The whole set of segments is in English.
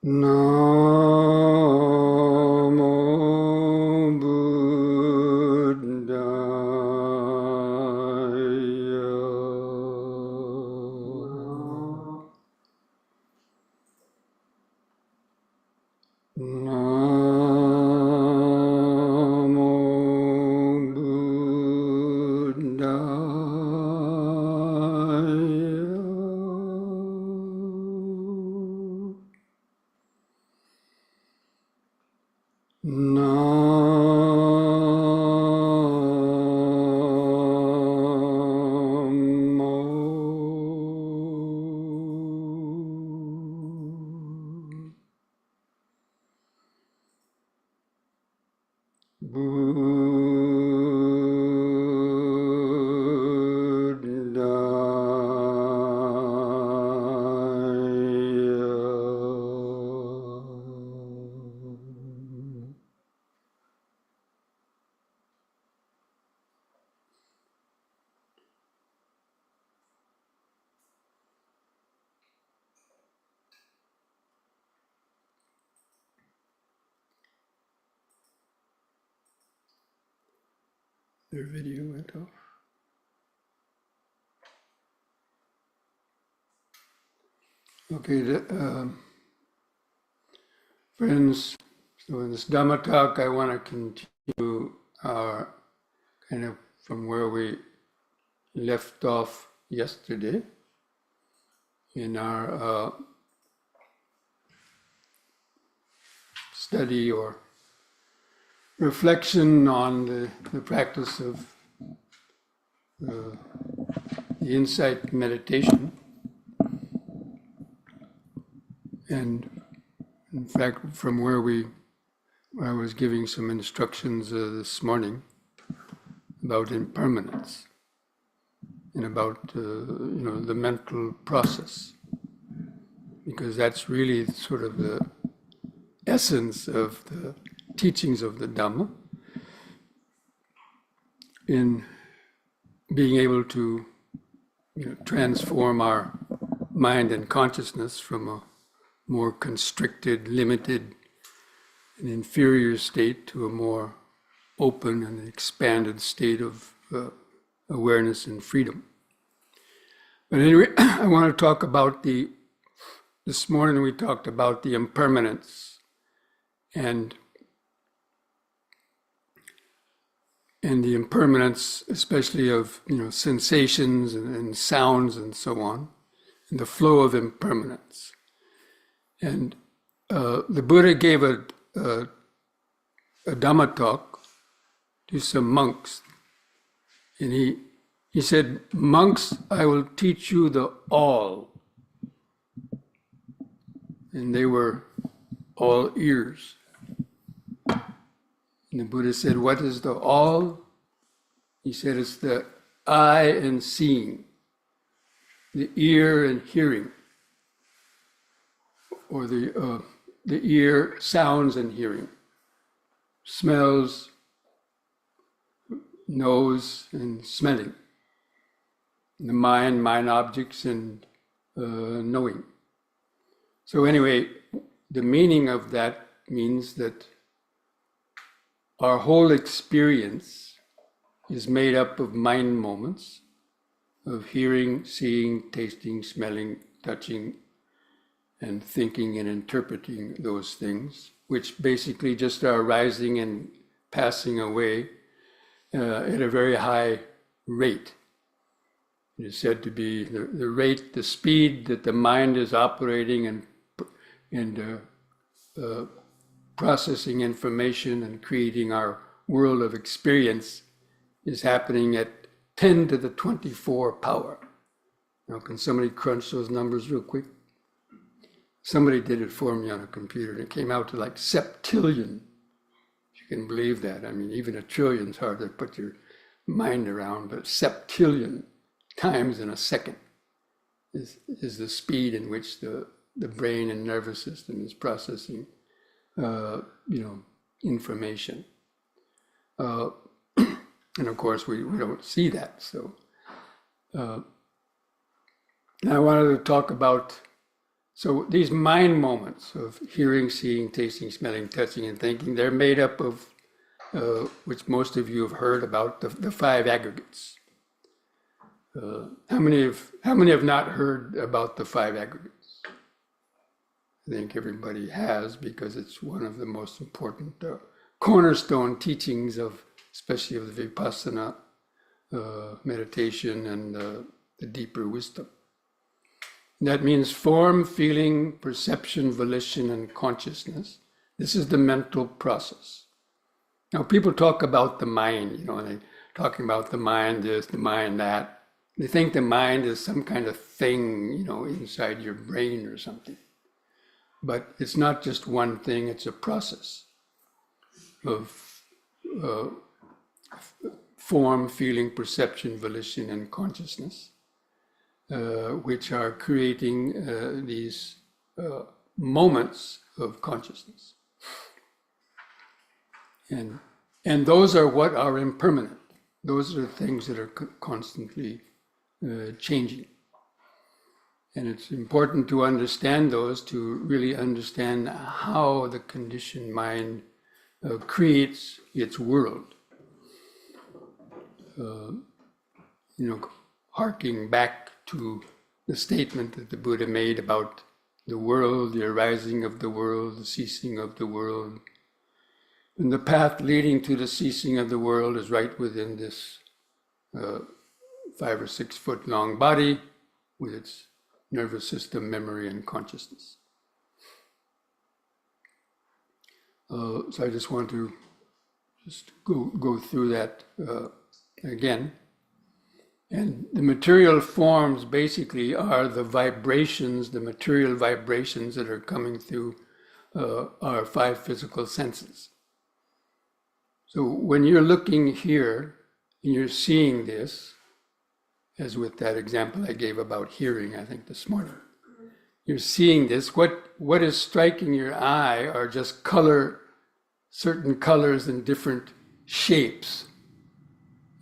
Namo Buddhaya. Namo Buddhaya. Namo Buddhaya. Their video went off. Okay, friends, so in this Dhamma talk, I want to continue our kind of from where we left off yesterday in our study or reflection on the practice of the insight meditation. And in fact, from where I was giving some instructions this morning about impermanence and about the mental process, because that's really sort of the essence of the teachings of the Dhamma, in being able to transform our mind and consciousness from a more constricted, limited, and inferior state to a more open and expanded state of awareness and freedom. But anyway, I want to talk about this morning we talked about the impermanence and the impermanence, especially of sensations and sounds and so on, and the flow of impermanence. And the Buddha gave a Dhamma talk to some monks, and he said, "Monks, I will teach you the all." And they were all ears. And the Buddha said, "What is the all?" He said, "It's the eye and seeing, the ear and hearing, or the ear, sounds and hearing, smells, nose and smelling, and the mind objects and knowing." So anyway, the meaning of that means that our whole experience is made up of mind moments of hearing, seeing, tasting, smelling, touching, and thinking and interpreting those things, which basically just are arising and passing away at a very high rate. It is said to be the rate, the speed that the mind is operating and processing information and creating our world of experience is happening at 10 to the 24 power. Now, can somebody crunch those numbers real quick? Somebody did it for me on a computer, and it came out to like septillion. If you can believe that. I mean, even a trillion's hard to put your mind around, but septillion times in a second is the speed in which the brain and nervous system is processing information. And of course, we don't see that. So now I wanted to talk about So these mind moments of hearing, seeing, tasting, smelling, touching, and thinking, they're made up of, which most of you have heard about, the five aggregates. How many have not heard about the five aggregates? I think everybody has, because it's one of the most important cornerstone teachings of, especially of the Vipassana meditation and the deeper wisdom. That means form, feeling, perception, volition, and consciousness. This is the mental process. Now, people talk about the mind, and they're talking about the mind this, the mind that. They think the mind is some kind of thing, inside your brain or something. But it's not just one thing, it's a process of form, feeling, perception, volition, and consciousness, which are creating these moments of consciousness. And those are what are impermanent. Those are things that are constantly changing. And it's important to understand those, to really understand how the conditioned mind creates its world. Harking back to the statement that the Buddha made about the world, the arising of the world, the ceasing of the world. And the path leading to the ceasing of the world is right within this 5 or 6 foot long body with its nervous system, memory, and consciousness. So I just want to go through that again. And the material forms basically are the vibrations, the material vibrations that are coming through our 5 physical senses. So when you're looking here and you're seeing this, as with that example I gave about hearing, I think this morning, you're seeing this, what is striking your eye are just certain colors and different shapes.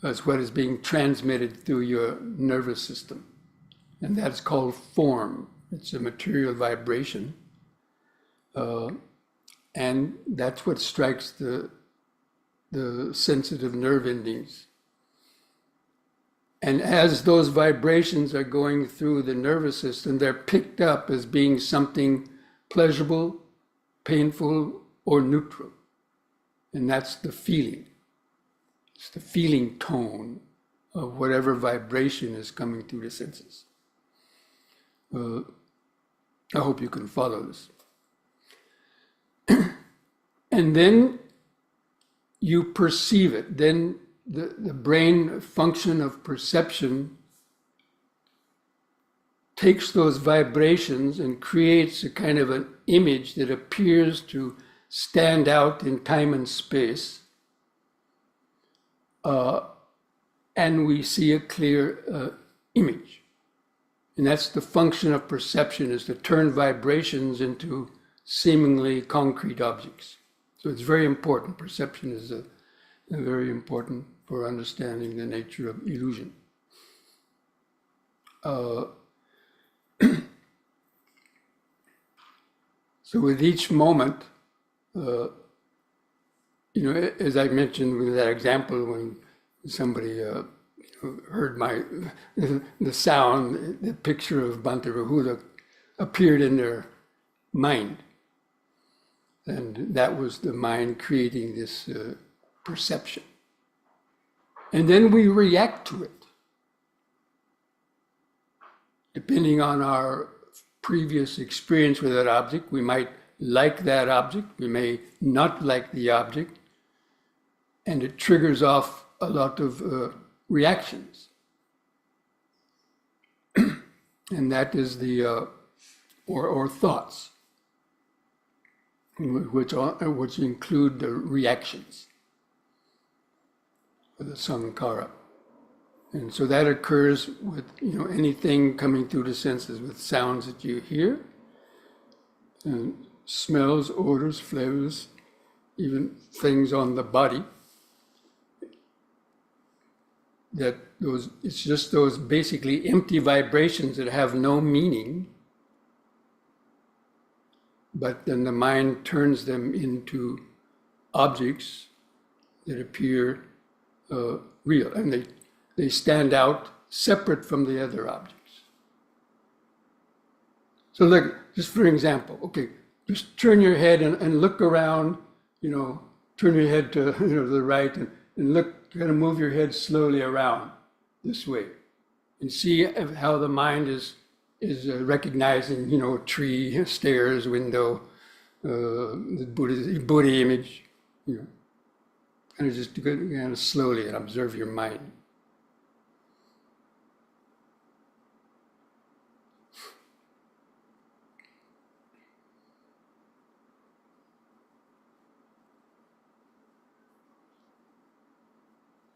That's what is being transmitted through your nervous system. And that's called form. It's a material vibration. And that's what strikes the sensitive nerve endings. And as those vibrations are going through the nervous system, they're picked up as being something pleasurable, painful, or neutral. And that's the feeling. It's the feeling tone of whatever vibration is coming through the senses. I hope you can follow this. And then you perceive it. Then the brain function of perception takes those vibrations and creates a kind of an image that appears to stand out in time and space. And we see a clear image. And that's the function of perception, is to turn vibrations into seemingly concrete objects. So it's very important. Perception is very important for understanding the nature of illusion. So with each moment, as I mentioned with that example, when somebody heard the sound, the picture of Bhante Rahula appeared in their mind. And that was the mind creating this perception. And then we react to it. Depending on our previous experience with that object, we might like that object, we may not like the object, and it triggers off a lot of reactions. And that is or thoughts, which include the reactions, the sankhara. And so that occurs with anything coming through the senses, with sounds that you hear, and smells, odors, flavors, even things on the body. It's just those basically empty vibrations that have no meaning, but then the mind turns them into objects that appear real, and they stand out separate from the other objects. So look, just for example, okay, just turn your head and look around, turn your head to the right and look, kind of move your head slowly around this way, and see how the mind is recognizing, a tree, stairs, window, the Buddha image, kind of just kind of slowly and observe your mind.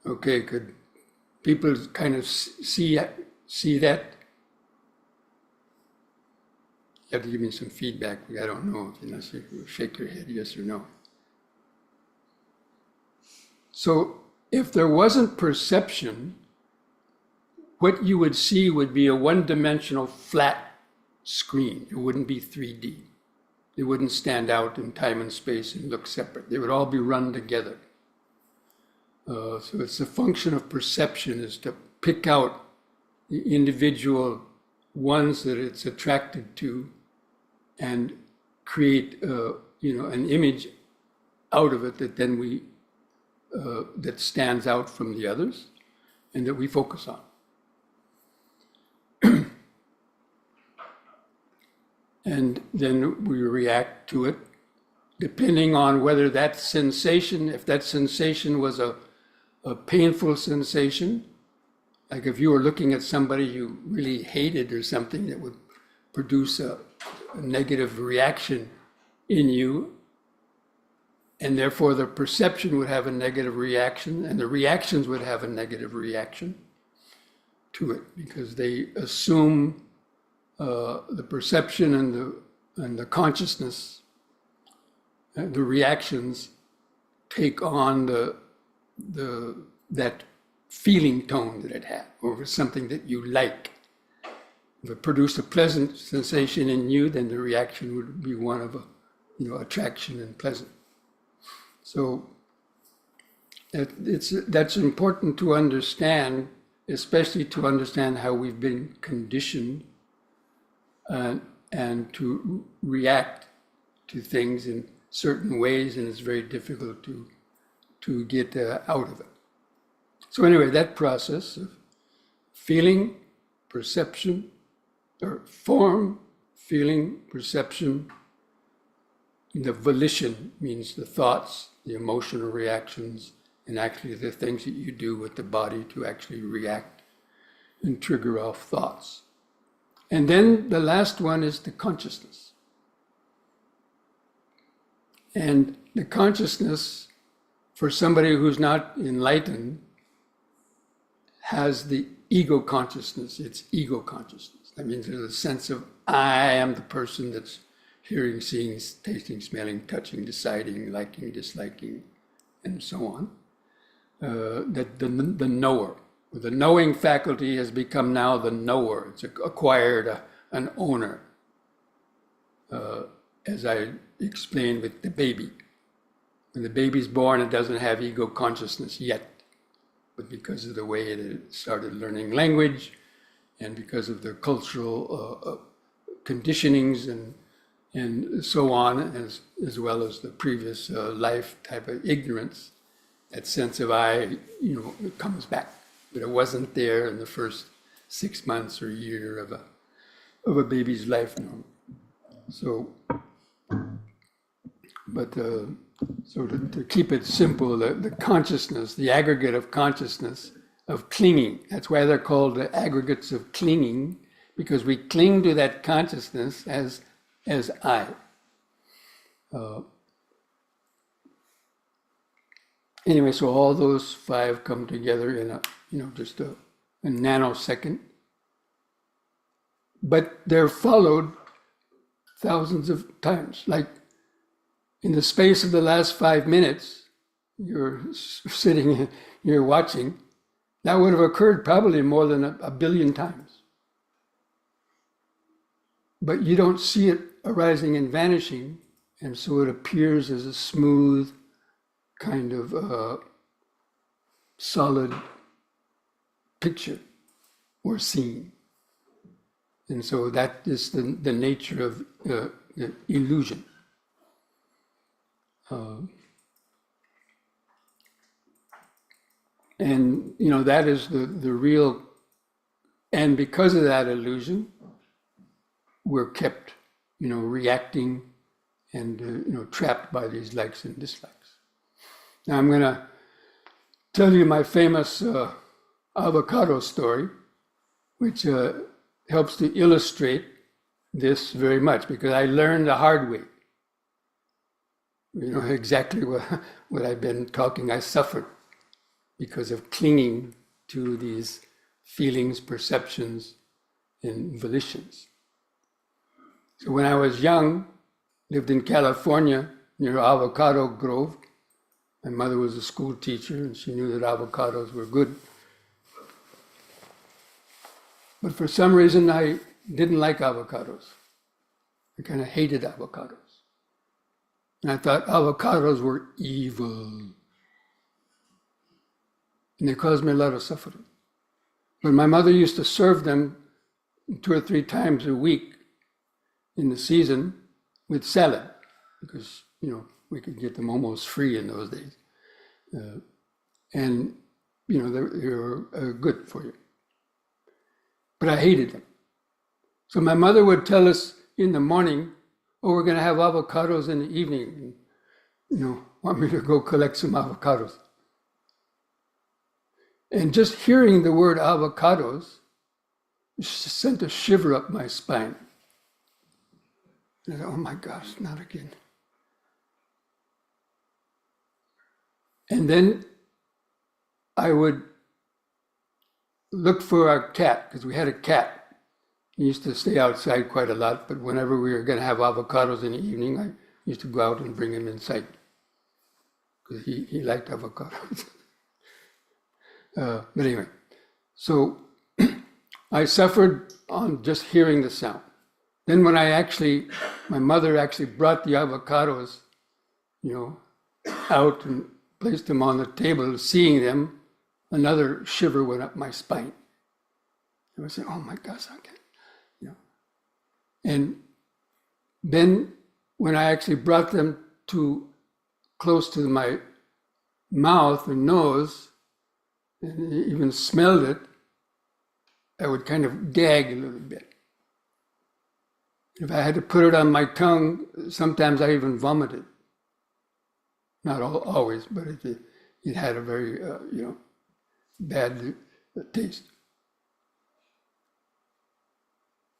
Okay, could people kind of see that? You have to give me some feedback. I don't know unless you shake your head yes or no. So if there wasn't perception, what you would see would be a one-dimensional flat screen. It wouldn't be 3D. They wouldn't stand out in time and space and look separate. They would all be run together. So it's a function of perception, is to pick out the individual ones that it's attracted to and create an image out of it that then we that stands out from the others and that we focus on. And then we react to it depending on whether that sensation, if that sensation was a painful sensation, like if you were looking at somebody you really hated or something, that would produce a negative reaction in you, and therefore the perception would have a negative reaction, and the reactions would have a negative reaction to it, because they assume the perception and the consciousness, the reactions take on that feeling tone that it had, or something that you like. If it produced a pleasant sensation in you, then the reaction would be one of attraction and pleasant. So that's important to understand, especially to understand how we've been conditioned and to react to things in certain ways, and it's very difficult to get out of it. So anyway, that process of feeling, perception, or form, feeling, perception, the volition means the thoughts, the emotional reactions, and actually the things that you do with the body to actually react and trigger off thoughts. And then the last one is the consciousness. And the consciousness, for somebody who's not enlightened, has the ego consciousness. It's ego consciousness. That means there's a sense of I am the person that's hearing, seeing, tasting, smelling, touching, deciding, liking, disliking, and so on. That the knower. The knowing faculty has become now the knower. It's acquired an owner, as I explained with the baby. When the baby's born, it doesn't have ego consciousness yet, but because of the way it started learning language, and because of the cultural conditionings and so on, as well as the previous life type of ignorance, that sense of I, it comes back. But it wasn't there in the first 6 months or year of a baby's life now. So, but so to keep it simple, the consciousness, the aggregate of consciousness of clinging. That's why they're called the aggregates of clinging, because we cling to that consciousness as I. Anyway, so all those five come together in just a nanosecond. But they're followed thousands of times. Like in the space of the last 5 minutes, you're sitting, you're watching, that would have occurred probably more than a billion times. But you don't see it arising and vanishing, and so it appears as a smooth kind of solid picture or scene. And so that is the nature of the illusion. And that is the real, and because of that illusion, we're kept reacting and trapped by these likes and dislikes. Now I'm going to tell you my famous avocado story, which helps to illustrate this very much, because I learned the hard way. Exactly what I've been talking. I suffered because of clinging to these feelings, perceptions, and volitions. So when I was young, lived in California near Avocado Grove. My mother was a school teacher and she knew that avocados were good. But for some reason I didn't like avocados. I kind of hated avocados. And I thought avocados were evil. And they caused me a lot of suffering. But my mother used to serve them 2 or 3 times a week in the season with salad, because we could get them almost free in those days, and they were good for you. But I hated them. So my mother would tell us in the morning, "Oh, we're going to have avocados in the evening," and want me to go collect some avocados. And just hearing the word avocados sent a shiver up my spine. And I thought, oh my gosh, not again. And then I would look for our cat, because we had a cat. He used to stay outside quite a lot, but whenever we were going to have avocados in the evening, I used to go out and bring him inside, because he liked avocados. But anyway, so I suffered on just hearing the sound. Then when my mother actually brought the avocados, out and placed them on the table, seeing them, another shiver went up my spine. I was saying, oh my gosh, I can't, And then when I actually brought them close to my mouth and nose, and even smelled it, I would kind of gag a little bit. If I had to put it on my tongue, sometimes I even vomited. Not always, but it had a very, bad taste.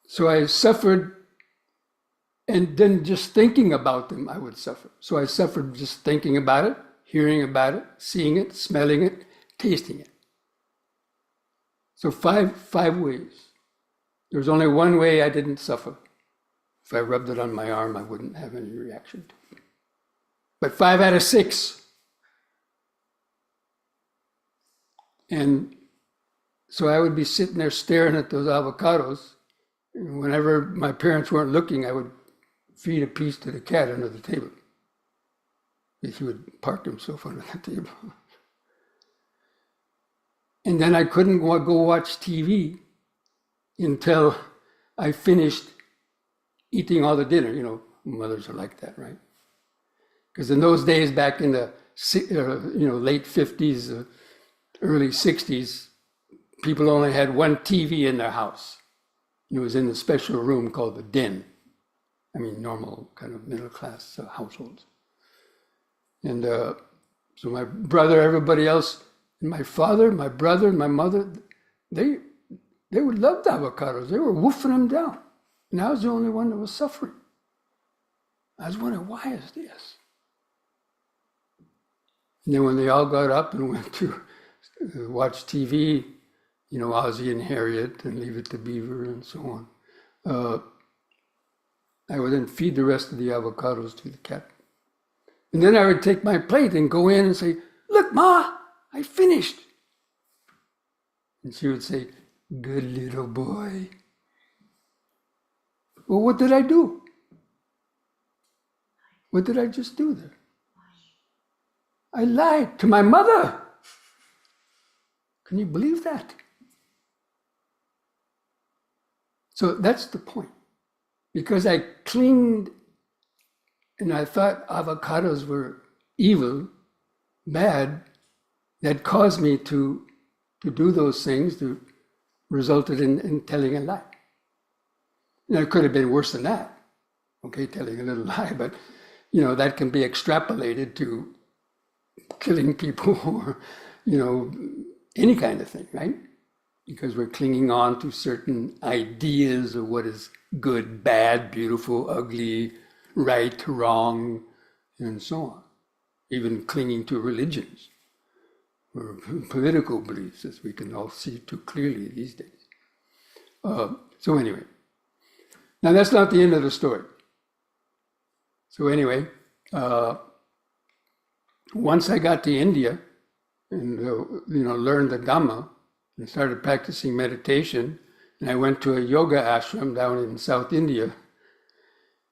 So I suffered, and then just thinking about them, I would suffer. So I suffered just thinking about it, hearing about it, seeing it, smelling it, tasting it. So five ways. There was only one way I didn't suffer. If I rubbed it on my arm, I wouldn't have any reaction to it. But 5 out of 6. And so I would be sitting there staring at those avocados. And whenever my parents weren't looking, I would feed a piece to the cat under the table. He would park himself under the table. And then I couldn't go watch TV until I finished eating all the dinner. Mothers are like that, right? Because in those days, back in the late 50s, early 60s, people only had one TV in their house. It was in the special room called the den. Normal kind of middle class households. And so my brother, everybody else, and my father, my brother, and my mother, they would love the avocados. They were woofing them down. And I was the only one that was suffering. I was wondering, why is this? And then when they all got up and went to watch TV, Ozzie and Harriet and Leave It to Beaver and so on, I would then feed the rest of the avocados to the cat. And then I would take my plate and go in and say, "Look, Ma, I finished." And she would say, "Good little boy." Well, what did I do? What did I just do there? I lied to my mother. Can you believe that? So that's the point. Because I clinged and I thought avocados were evil, bad, that caused me to do those things that resulted in telling a lie. Now, it could have been worse than that, okay, telling a little lie, but that can be extrapolated to killing people or, any kind of thing, right? Because we're clinging on to certain ideas of what is good, bad, beautiful, ugly, right, wrong, and so on. Even clinging to religions or political beliefs, as we can all see too clearly these days. So anyway, now that's not the end of the story. So anyway, once I got to India and learned the Dhamma and started practicing meditation, and I went to a yoga ashram down in South India,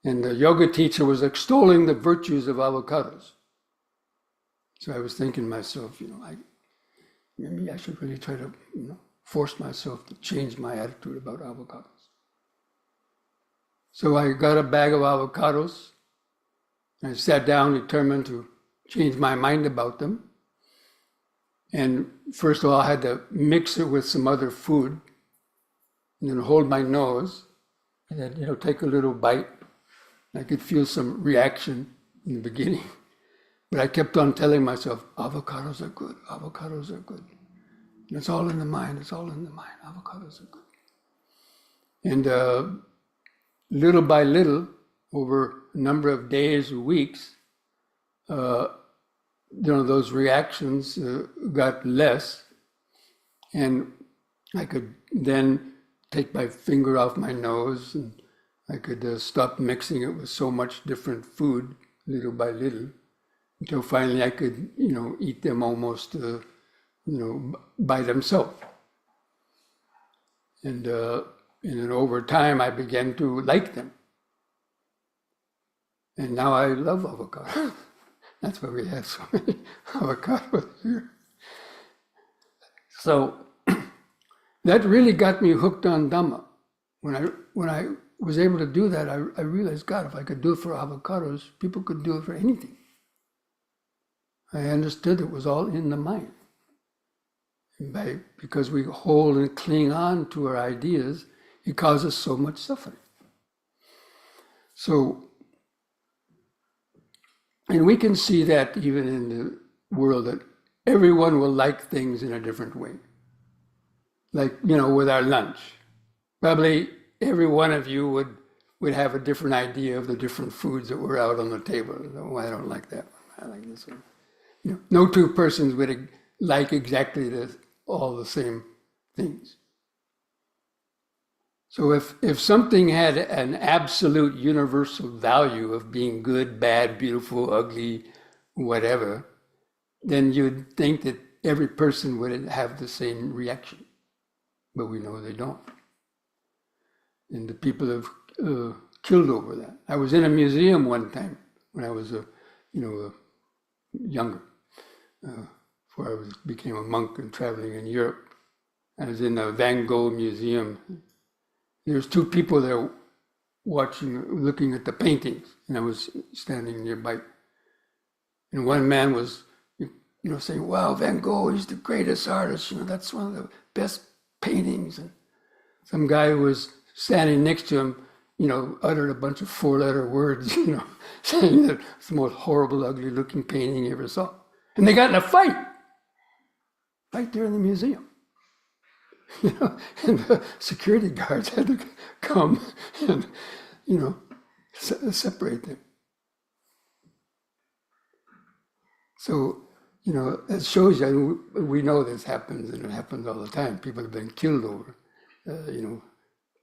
and the yoga teacher was extolling the virtues of avocados. So I was thinking to myself, maybe I should really try to force myself to change my attitude about avocados. So I got a bag of avocados. I sat down determined to change my mind about them. And first of all, I had to mix it with some other food and then hold my nose and then, take a little bite. I could feel some reaction in the beginning, but I kept on telling myself, avocados are good, avocados are good. And it's all in the mind, it's all in the mind, avocados are good. And little by little, over a number of days or weeks, those reactions got less, and I could then take my finger off my nose, and I could stop mixing it with so much different food, little by little, until finally I could, eat them almost, by themselves. And then over time, I began to like them. And now I love avocados. That's why we have so many avocados here. So that really got me hooked on Dhamma. When I was able to do that, I realized, God, if I could do it for avocados, people could do it for anything. I understood it was all in the mind. And because we hold and cling on to our ideas, it causes so much suffering. So, and we can see that even in the world, that everyone will like things in a different way. Like, with our lunch. Probably every one of you would have a different idea of the different foods that were out on the table. Oh, I don't like that one. I like this one. No two persons would like exactly all the same things. So if something had an absolute universal value of being good, bad, beautiful, ugly, whatever, then you'd think that every person would have the same reaction. But we know they don't. And the people have killed over that. I was in a museum one time when I was younger, before I became a monk and traveling in Europe. I was in a Van Gogh museum. There's two people there looking at the paintings, and I was standing nearby. And one man was, saying, "Wow, Van Gogh, he's the greatest artist. That's one of the best paintings." And some guy who was standing next to him, uttered a bunch of four-letter words, saying that it's the most horrible, ugly-looking painting he ever saw. And they got in a fight, right there in the museum. And the security guards had to come and, separate them. So, it shows you, we know this happens, and it happens all the time. People have been killed over,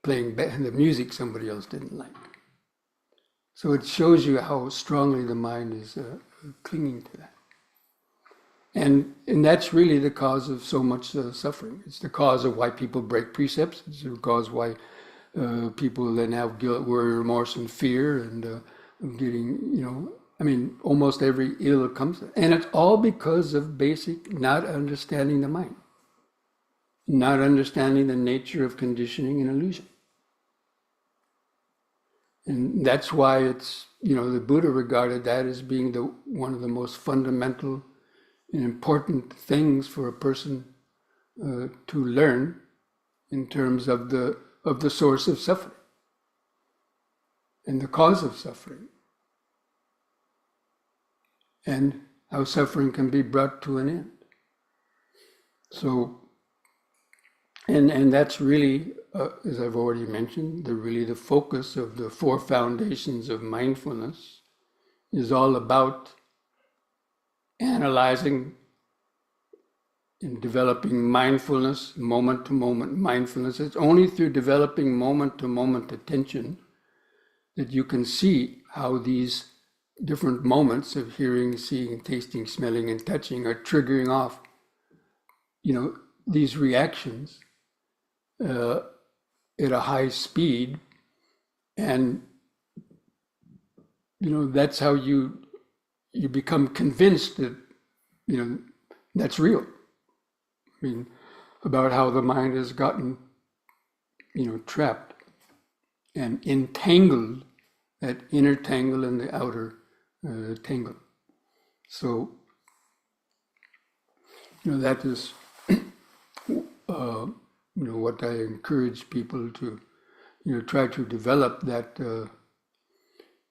playing the music somebody else didn't like. So it shows you how strongly the mind is clinging to that. And that's really the cause of so much suffering. It's the cause of why people break precepts. It's the cause why people then have guilt, worry, remorse, and fear, and getting, I mean, almost every ill comes, and it's all because of basic not understanding the mind, not understanding the nature of conditioning and illusion. And that's why it's, the Buddha regarded that as being one of the most fundamental and important things for a person to learn in terms of the source of suffering and the cause of suffering, and how suffering can be brought to an end. So, and that's really, as I've already mentioned, really the focus of the 4 foundations of mindfulness is all about analyzing and developing mindfulness, moment-to-moment mindfulness. It's only through developing moment-to-moment attention that you can see how these different moments of hearing, seeing, tasting, smelling, and touching are triggering off, these reactions at a high speed. And, that's how you become convinced that, that's real. I mean, about how the mind has gotten, trapped and entangled, that inner tangle and the outer tangle. So, that is, what I encourage people to, try to develop that,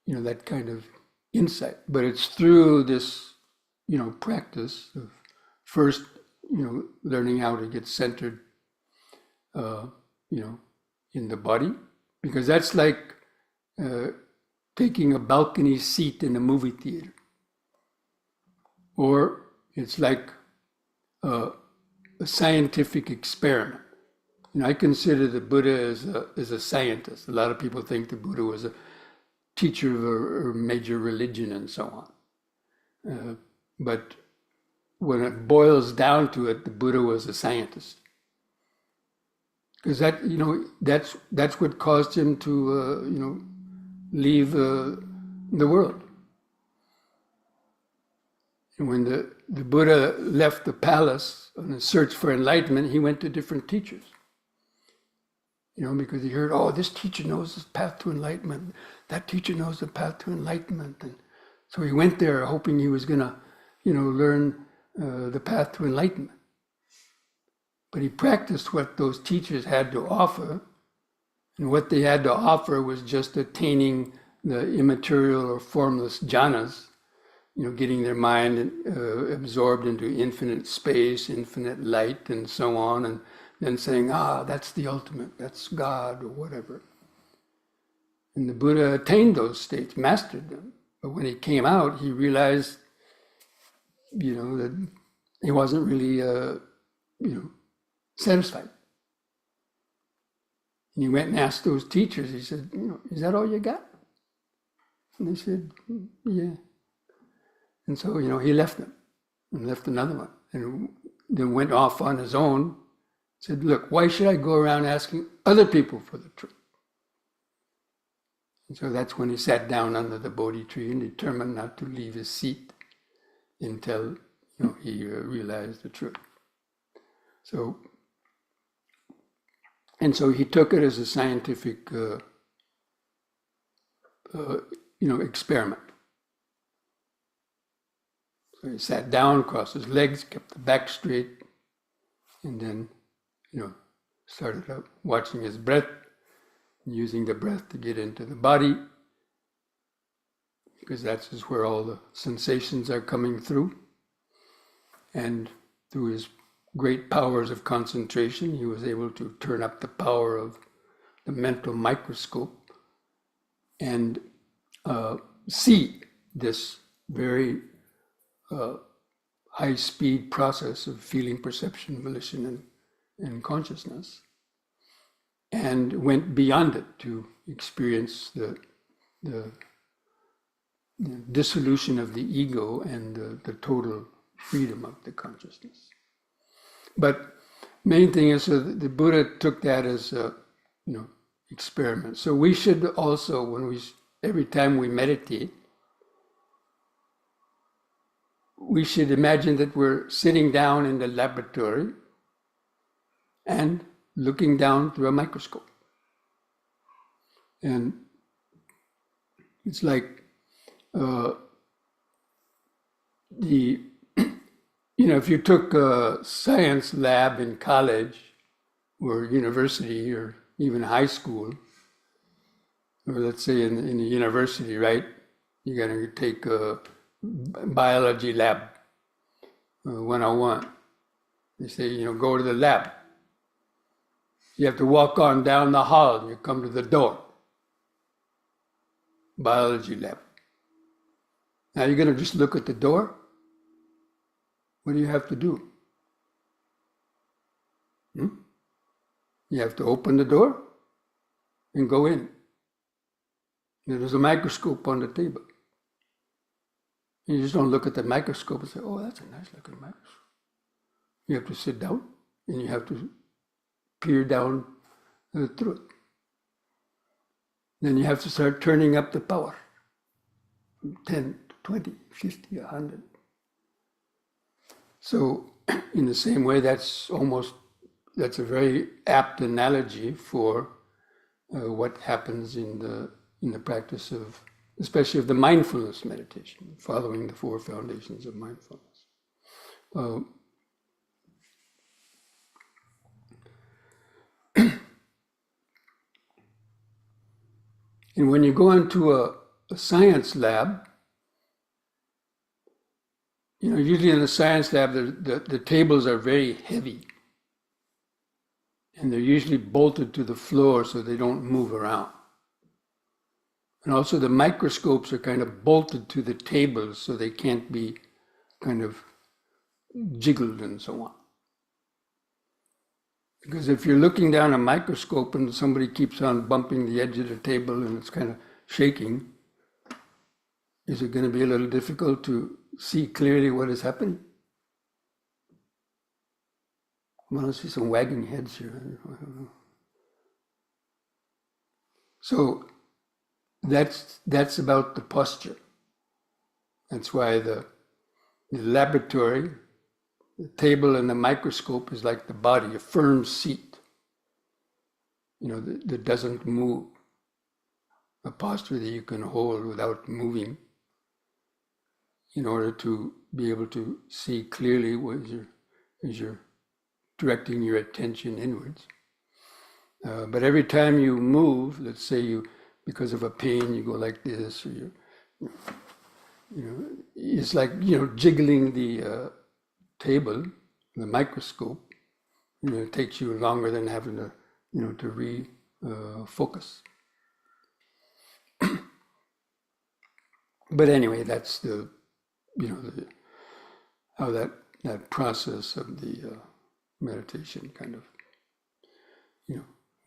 that kind of insight. But it's through this, practice of first, learning how to get centered, in the body, because that's like taking a balcony seat in a movie theater, or it's like a scientific experiment. I consider the Buddha as a scientist. A lot of people think the Buddha was a teacher of a major religion and so on. But when it boils down to it, the Buddha was a scientist. Because that's what caused him to, leave the world. And when the Buddha left the palace on a search for enlightenment, he went to different teachers. Because he heard, oh, this teacher knows the path to enlightenment. That teacher knows the path to enlightenment. And so he went there hoping he was going to, learn the path to enlightenment. But he practiced what those teachers had to offer. And what they had to offer was just attaining the immaterial or formless jhanas, getting their mind absorbed into infinite space, infinite light, and so on. And then saying, that's the ultimate, that's God, or whatever. And the Buddha attained those states, mastered them. But when he came out, he realized, that he wasn't really, satisfied. And he went and asked those teachers, he said, is that all you got? And they said, yeah. And so, he left them and left another one. And then went off on his own, said, look, why should I go around asking other people for the truth? And so that's when he sat down under the Bodhi tree and determined not to leave his seat until he realized the truth. So he took it as a scientific experiment. So he sat down, crossed his legs, kept the back straight, and then started out watching his breath, using the breath to get into the body, because that's just where all the sensations are coming through. And through his great powers of concentration, he was able to turn up the power of the mental microscope and see this very high-speed process of feeling, perception, volition, and consciousness, and went beyond it to experience the dissolution of the ego and the total freedom of the consciousness. But main thing is, so the Buddha took that as a experiment. So we should also, every time we meditate, we should imagine that we're sitting down in the laboratory and looking down through a microscope. And it's like if you took a science lab in college or university or even high school, or let's say in the university, right? You're going to take a biology lab 101. They say, go to the lab. You have to walk on down the hall and you come to the door. Biology lab. Now you're going to just look at the door? What do you have to do? You have to open the door and go in. There's a microscope on the table. You just don't look at the microscope and say, oh, that's a nice looking microscope. You have to sit down and you have to peer down through it. Then you have to start turning up the power. 10, 20, 50, 100. So in the same way, that's a very apt analogy for what happens in the practice of, especially of the mindfulness meditation, following the 4 foundations of mindfulness. And when you go into a science lab, usually in a science lab, the tables are very heavy. And they're usually bolted to the floor so they don't move around. And also the microscopes are kind of bolted to the tables so they can't be kind of jiggled and so on. Because if you're looking down a microscope and somebody keeps on bumping the edge of the table and it's kind of shaking, is it going to be a little difficult to see clearly what is happening? I want to see some wagging heads here. I don't know. So that's about the posture. That's why the laboratory, the table and the microscope is like the body, a firm seat, that doesn't move. A posture that you can hold without moving in order to be able to see clearly as you're directing your attention inwards. But every time you move, let's say because of a pain, you go like this, or it's like, jiggling the table, the microscope, it takes you longer than having to, to refocus. But anyway, that's how that process of the meditation kind of,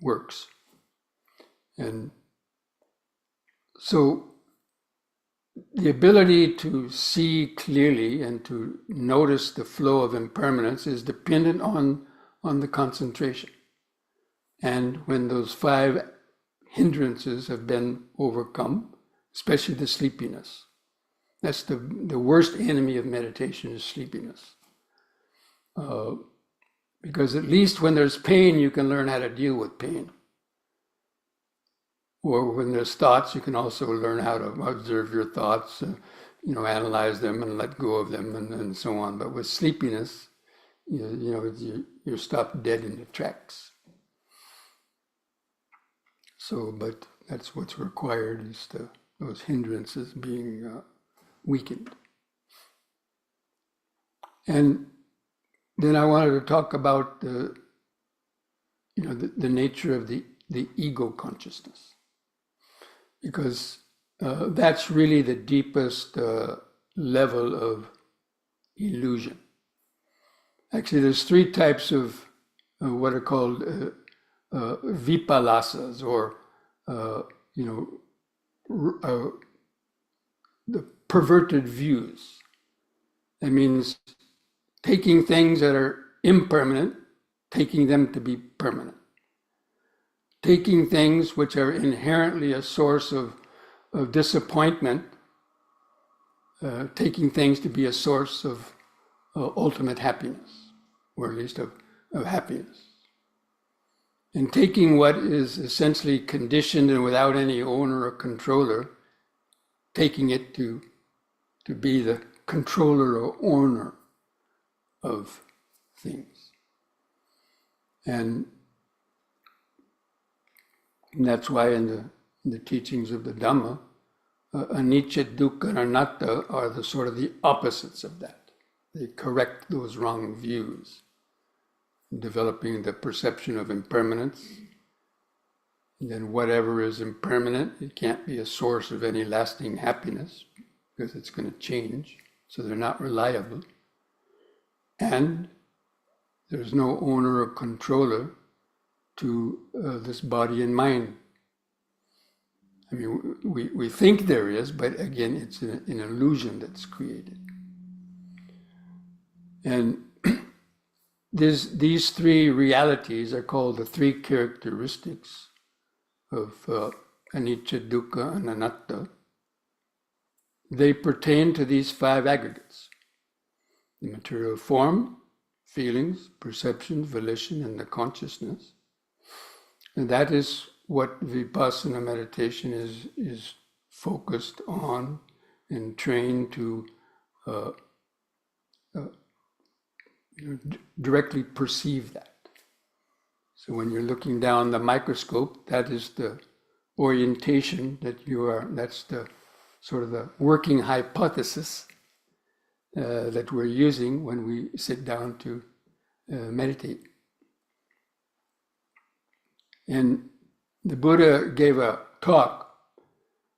works. And so the ability to see clearly and to notice the flow of impermanence is dependent on the concentration. And when those 5 hindrances have been overcome, especially the sleepiness. That's the worst enemy of meditation is sleepiness. Because at least when there's pain, you can learn how to deal with pain. Or when there's thoughts, you can also learn how to observe your thoughts, analyze them and let go of them and so on. But with sleepiness, you're stopped dead in the tracks. So, but that's what's required is those hindrances being weakened. And then I wanted to talk about the nature of the ego consciousness, because that's really the deepest level of illusion. Actually, there's 3 types of what are called vipalasas, or the perverted views. That means taking things that are impermanent, taking them to be permanent. Taking things which are inherently a source of disappointment, taking things to be a source of ultimate happiness, or at least of happiness. And taking what is essentially conditioned and without any owner or controller, taking it to be the controller or owner of things. And that's why in the teachings of the Dhamma, anicca, dukkha, and anatta are the sort of the opposites of that. They correct those wrong views, developing the perception of impermanence. And then whatever is impermanent, it can't be a source of any lasting happiness because it's going to change, so they're not reliable. And there's no owner or controller to this body and mind. I mean, we think there is, but again, it's an illusion that's created. And these three realities are called the three characteristics of anicca, dukkha, and anatta. They pertain to these five aggregates: the material form, feelings, perception, volition, and the consciousness. And that is what vipassana meditation is focused on and trained to directly perceive that. So when you're looking down the microscope, that is the orientation that you are, that's the sort of the working hypothesis that we're using when we sit down to meditate. And the Buddha gave a talk.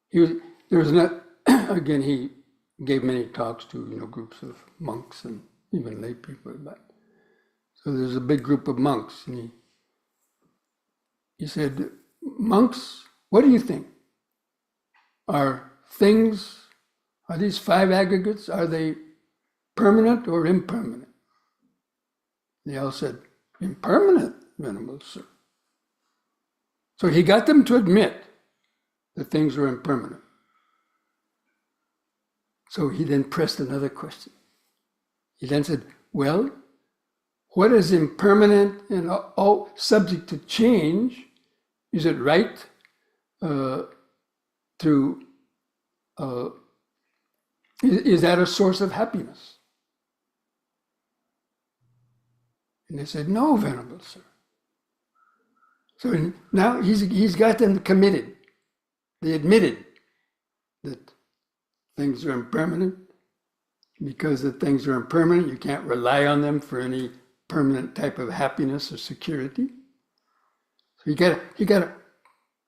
He gave many talks to groups of monks and even lay people. But so there's a big group of monks, and he said, "Monks, what do you think? Are these five aggregates, are they permanent or impermanent?" They all said, "Impermanent, Venerable Sir." So he got them to admit that things were impermanent. So he then pressed another question. He then said, "Well, what is impermanent and all subject to change? Is it right is that a source of happiness?" And they said, "No, Venerable Sir." So now he's got them committed. They admitted that things are impermanent. Because the things are impermanent, you can't rely on them for any permanent type of happiness or security. So you got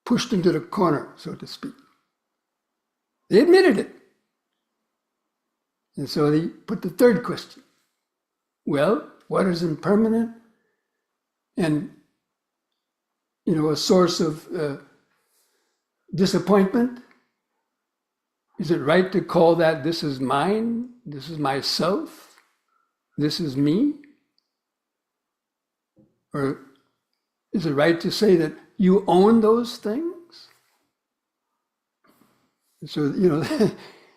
pushed into the corner, so to speak. They admitted it. And so they put the third question. Well, what is impermanent and a source of disappointment? Is it right to call that this is mine, this is myself, this is me? Or is it right to say that you own those things? So,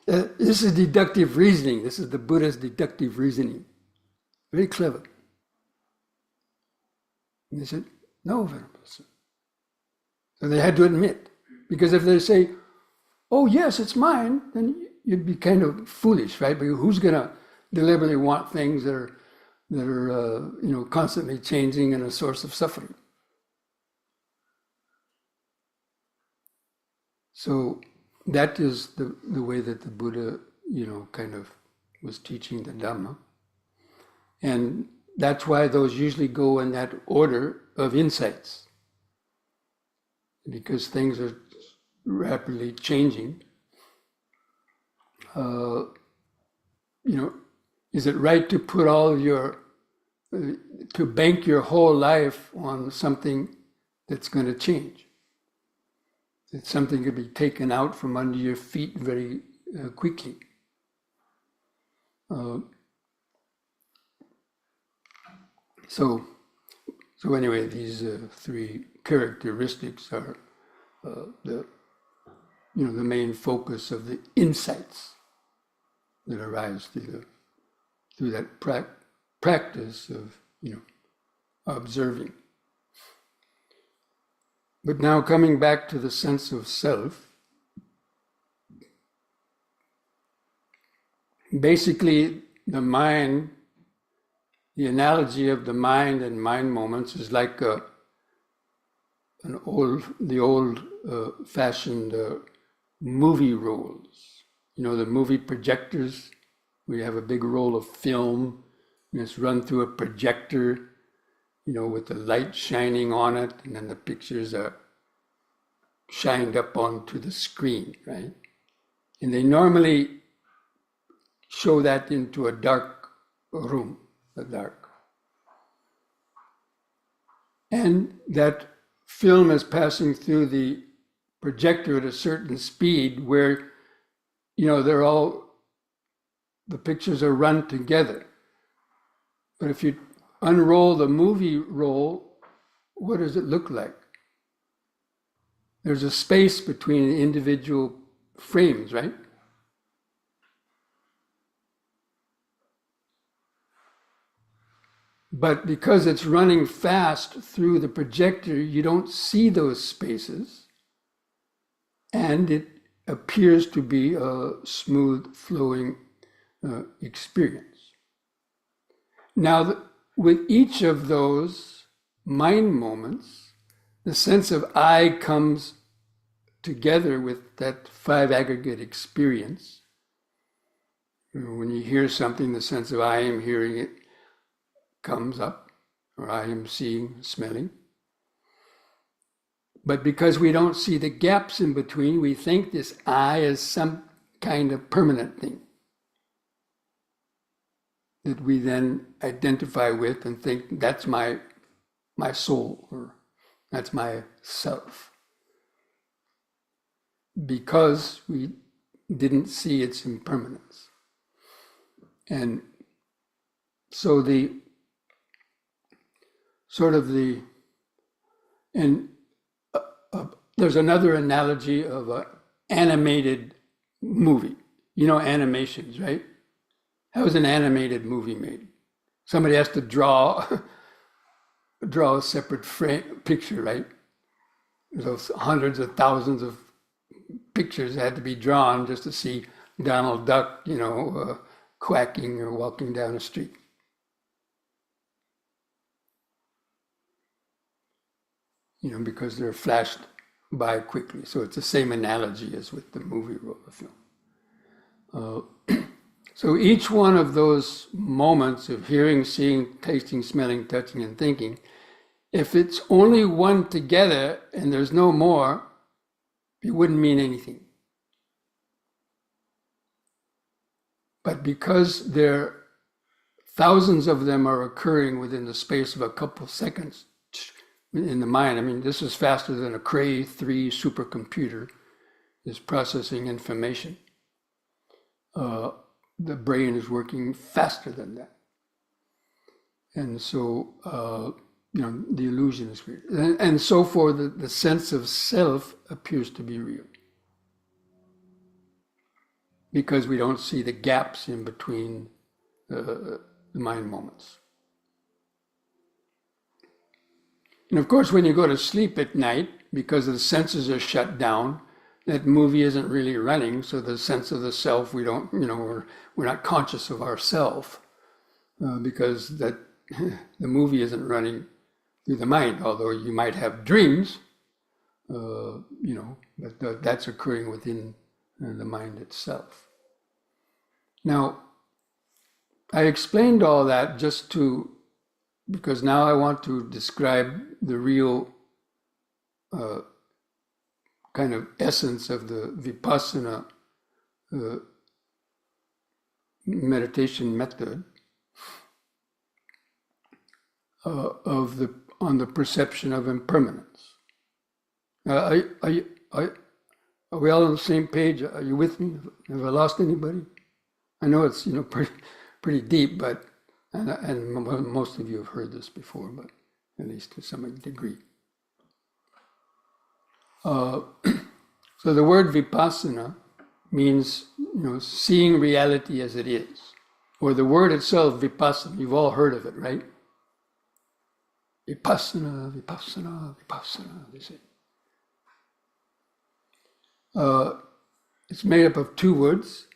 this is deductive reasoning. This is the Buddha's deductive reasoning. Very clever. And they said, "No, Venerable Sir." So they had to admit. Because if they say, "Oh, yes, it's mine," then you'd be kind of foolish, right? But who's going to deliberately want things that are constantly changing and a source of suffering? So that is the way that the Buddha, kind of was teaching the Dhamma. And that's why those usually go in that order of insights. Because things are rapidly changing. Is it right to put to bank your whole life on something that's going to change? That something could be taken out from under your feet very quickly. So anyway, these three characteristics are the main focus of the insights that arise through that practice of observing. But now coming back to the sense of self, basically the mind, the analogy of the mind and mind moments is like the old-fashioned movie rolls. The movie projectors. We have a big roll of film, and it's run through a projector, with the light shining on it, and then the pictures are shined up onto the screen, right? And they normally show that into a dark room, and that film is passing through the projector at a certain speed where, the pictures are run together. But if you unroll the movie roll, what does it look like? There's a space between the individual frames, right? But because it's running fast through the projector, you don't see those spaces, and it appears to be a smooth flowing experience. Now, with each of those mind moments, the sense of I comes together with that five aggregate experience. When you hear something, the sense of I am hearing it comes up, or I am seeing, smelling. But because we don't see the gaps in between, we think this I is some kind of permanent thing that we then identify with and think that's my soul, or that's my self, because we didn't see its impermanence. And so there's another analogy of an animated movie. Animations, right? How is an animated movie made? Somebody has to draw a separate picture, right? Those hundreds of thousands of pictures had to be drawn just to see Donald Duck, quacking or walking down the street. Because they're flashed by quickly. So it's the same analogy as with the movie roll of film. So each one of those moments of hearing, seeing, tasting, smelling, touching, and thinking, if it's only one together and there's no more, it wouldn't mean anything. But because thousands of them are occurring within the space of a couple seconds in the mind, this is faster than a Cray 3 supercomputer is processing information. The brain is working faster than that. And so, the illusion is real. And so for the sense of self appears to be real. Because we don't see the gaps in between the mind moments. And of course, when you go to sleep at night, because the senses are shut down, that movie isn't really running, so the sense of the self, we don't, we're not conscious of ourself, because that the movie isn't running through the mind, although you might have dreams, but that's occurring within the mind itself. Now, I explained all that because now I want to describe the real kind of essence of the Vipassana meditation method on the perception of impermanence. Are we all on the same page? Are you with me? Have I lost anybody? I know it's pretty deep, but and most of you have heard this before, but at least to some degree. So the word Vipassana means, seeing reality as it is. Or the word itself, vipassana, you've all heard of it, right? Vipassana, vipassana, vipassana, they say. It's made up of two words,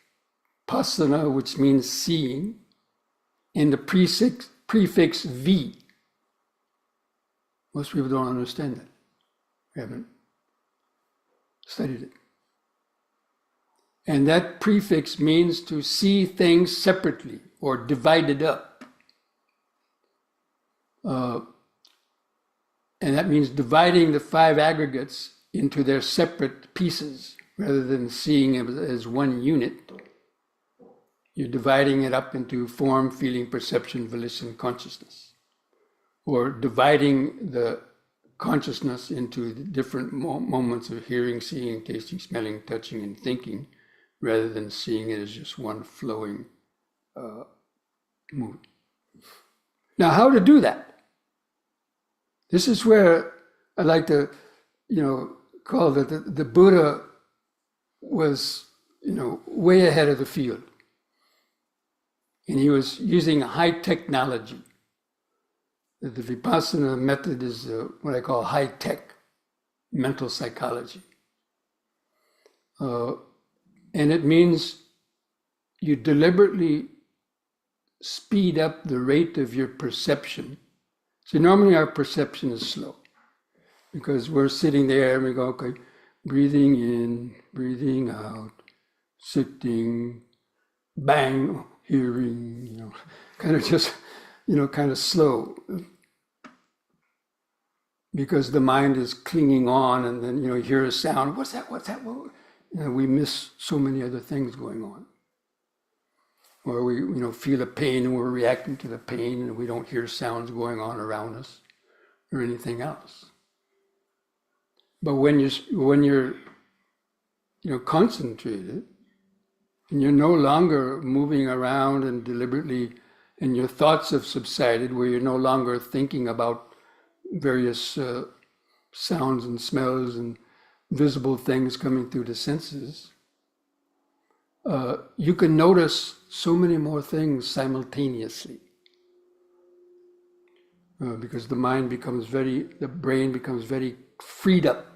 passana, which means seeing, and the prefix V. Most people don't understand that. We haven't studied it. And that prefix means to see things separately or divided up. And that means dividing the five aggregates into their separate pieces rather than seeing it as one unit. You're dividing it up into form, feeling, perception, volition, consciousness. Or dividing the consciousness into the different moments of hearing, seeing, tasting, smelling, touching, and thinking, rather than seeing it as just one flowing mood. Now, how to do that? This is where I like to, call that the Buddha was, way ahead of the field. And he was using high technology. The Vipassana method is what I call high-tech mental psychology. And it means you deliberately speed up the rate of your perception. So normally our perception is slow because we're sitting there and we go, okay, breathing in, breathing out, sitting, bang, hearing, kind of just, kind of slow. Because the mind is clinging on and then, you hear a sound, what's that? We miss so many other things going on. Or we, feel a pain and we're reacting to the pain and we don't hear sounds going on around us or anything else. But when you're concentrated and you're no longer moving around and deliberately, and your thoughts have subsided, where you're no longer thinking about various sounds and smells and visible things coming through the senses, you can notice so many more things simultaneously. Because the brain becomes very freed up.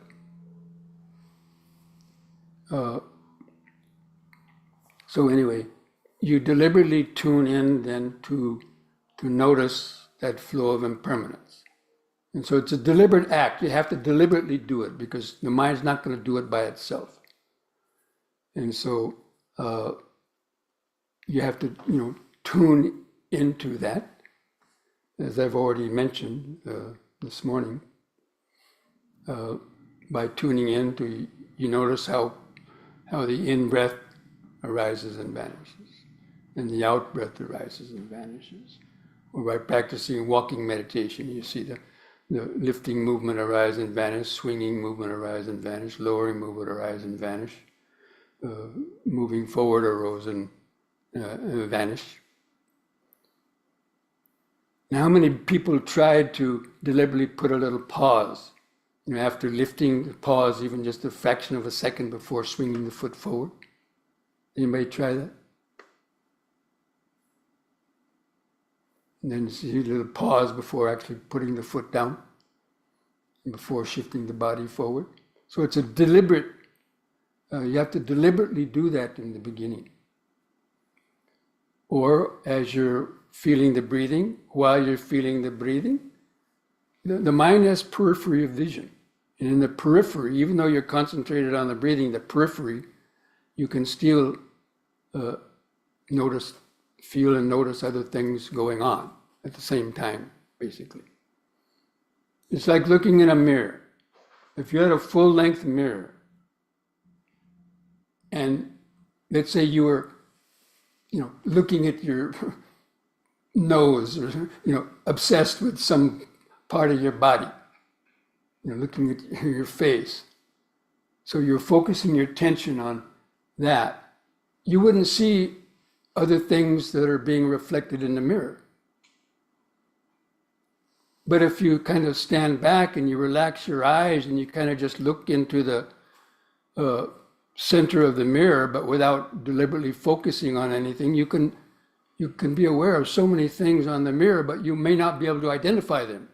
So anyway, you deliberately tune in then to notice that flow of impermanence. And so it's a deliberate act. You have to deliberately do it because the mind's not going to do it by itself. And so you have to, tune into that, as I've already mentioned this morning. By tuning in to, you notice how the in-breath arises and vanishes, and the out-breath arises and vanishes. Or by practicing walking meditation, you see the lifting movement arise and vanish, swinging movement arise and vanish, lowering movement arise and vanish, moving forward arose and vanish. Now, how many people tried to deliberately put a little pause, after lifting, pause even just a fraction of a second before swinging the foot forward? Anybody try that? And then you see a little pause before actually putting the foot down, before shifting the body forward. So it's a deliberate, you have to deliberately do that in the beginning. Or as you're feeling the breathing, while you're feeling the breathing, the mind has periphery of vision. And in the periphery, even though you're concentrated on the breathing, the periphery, you can still feel and notice other things going on at the same time, basically. It's like looking in a mirror. If you had a full-length mirror, and let's say you were, looking at your nose, or, obsessed with some part of your body, looking at your face. So you're focusing your attention on that. You wouldn't see other things that are being reflected in the mirror. But if you kind of stand back and you relax your eyes and you kind of just look into the center of the mirror, but without deliberately focusing on anything, you can be aware of so many things on the mirror, but you may not be able to identify them.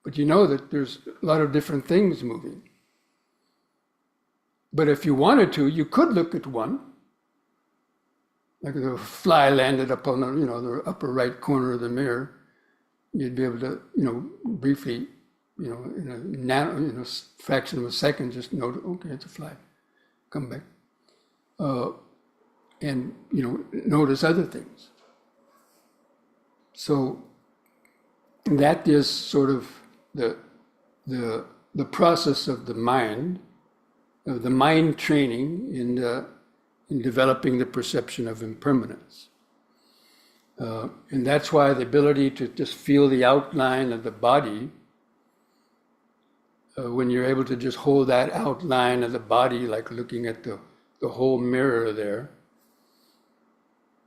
But you know that there's a lot of different things moving. But if you wanted to, you could look at one. Like if a fly landed up on the upper right corner of the mirror, you'd be able to, briefly, in a fraction of a second, just note, okay, it's a fly. Come back. And notice other things. So that is sort of the process of the mind training in developing the perception of impermanence. And that's why the ability to just feel the outline of the body, when you're able to just hold that outline of the body, like looking at the whole mirror there,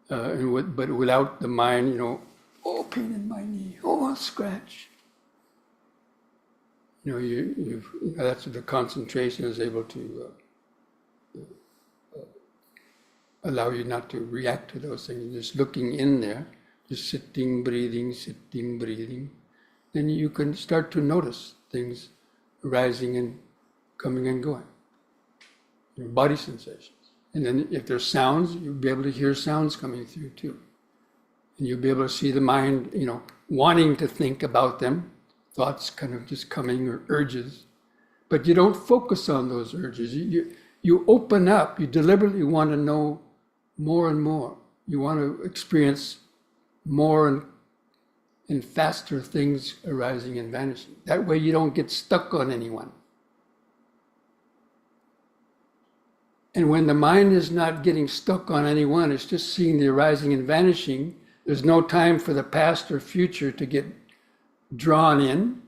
but without the mind, oh, pain in my knee, oh, scratch. That's what the concentration is able to allow you not to react to those things. Just looking in there, just sitting, breathing, then you can start to notice things arising and coming and going. Your body sensations. And then if there's sounds, you'll be able to hear sounds coming through too. And you'll be able to see the mind, wanting to think about them, thoughts kind of just coming, or urges. But you don't focus on those urges. You open up, you deliberately want to know more and more. You want to experience more and faster things arising and vanishing. That way you don't get stuck on anyone. And when the mind is not getting stuck on anyone, it's just seeing the arising and vanishing, there's no time for the past or future to get drawn in,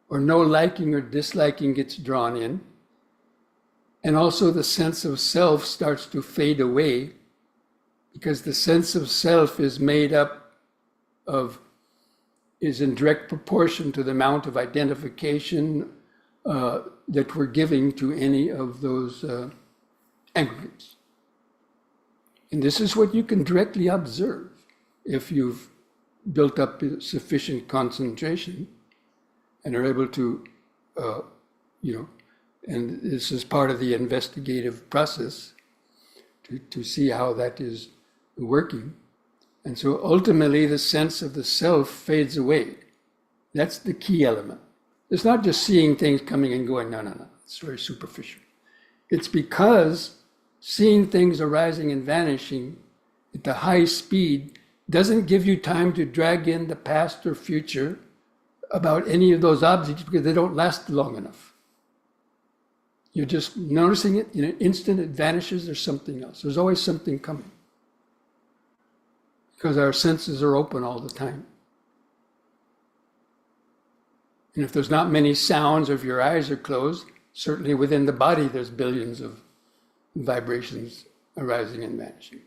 or no liking or disliking gets drawn in. And also the sense of self starts to fade away, because the sense of self is in direct proportion to the amount of identification that we're giving to any of those aggregates. And this is what you can directly observe if you've built up sufficient concentration and are able to, and this is part of the investigative process to see how that is working. And so ultimately the sense of the self fades away. That's the key element. It's not just seeing things coming and going, no, it's very superficial. It's because seeing things arising and vanishing at the high speed doesn't give you time to drag in the past or future about any of those objects, because they don't last long enough. You're just noticing it in an instant, it vanishes, there's something else. There's always something coming, because our senses are open all the time. And if there's not many sounds, or if your eyes are closed, certainly within the body there's billions of vibrations arising and vanishing.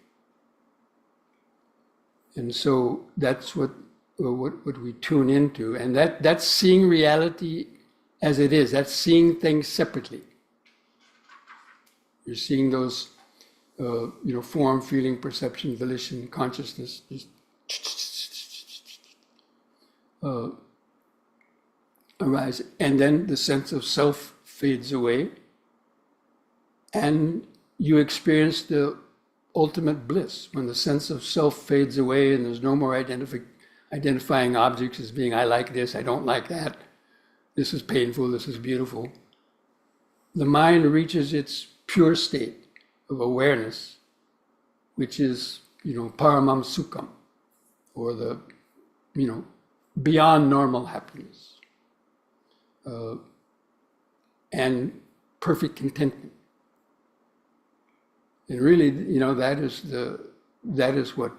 And so that's what we tune into, and that's seeing reality as it is. That's seeing things separately. You're seeing those, form, feeling, perception, volition, consciousness, just arise, and then the sense of self fades away, and you experience the ultimate bliss when the sense of self fades away and there's no more identifying objects as being, I like this, I don't like that, this is painful, this is beautiful. The mind reaches its pure state of awareness, which is, paramam sukham, or the, beyond normal happiness, and perfect contentment. And really, that is what,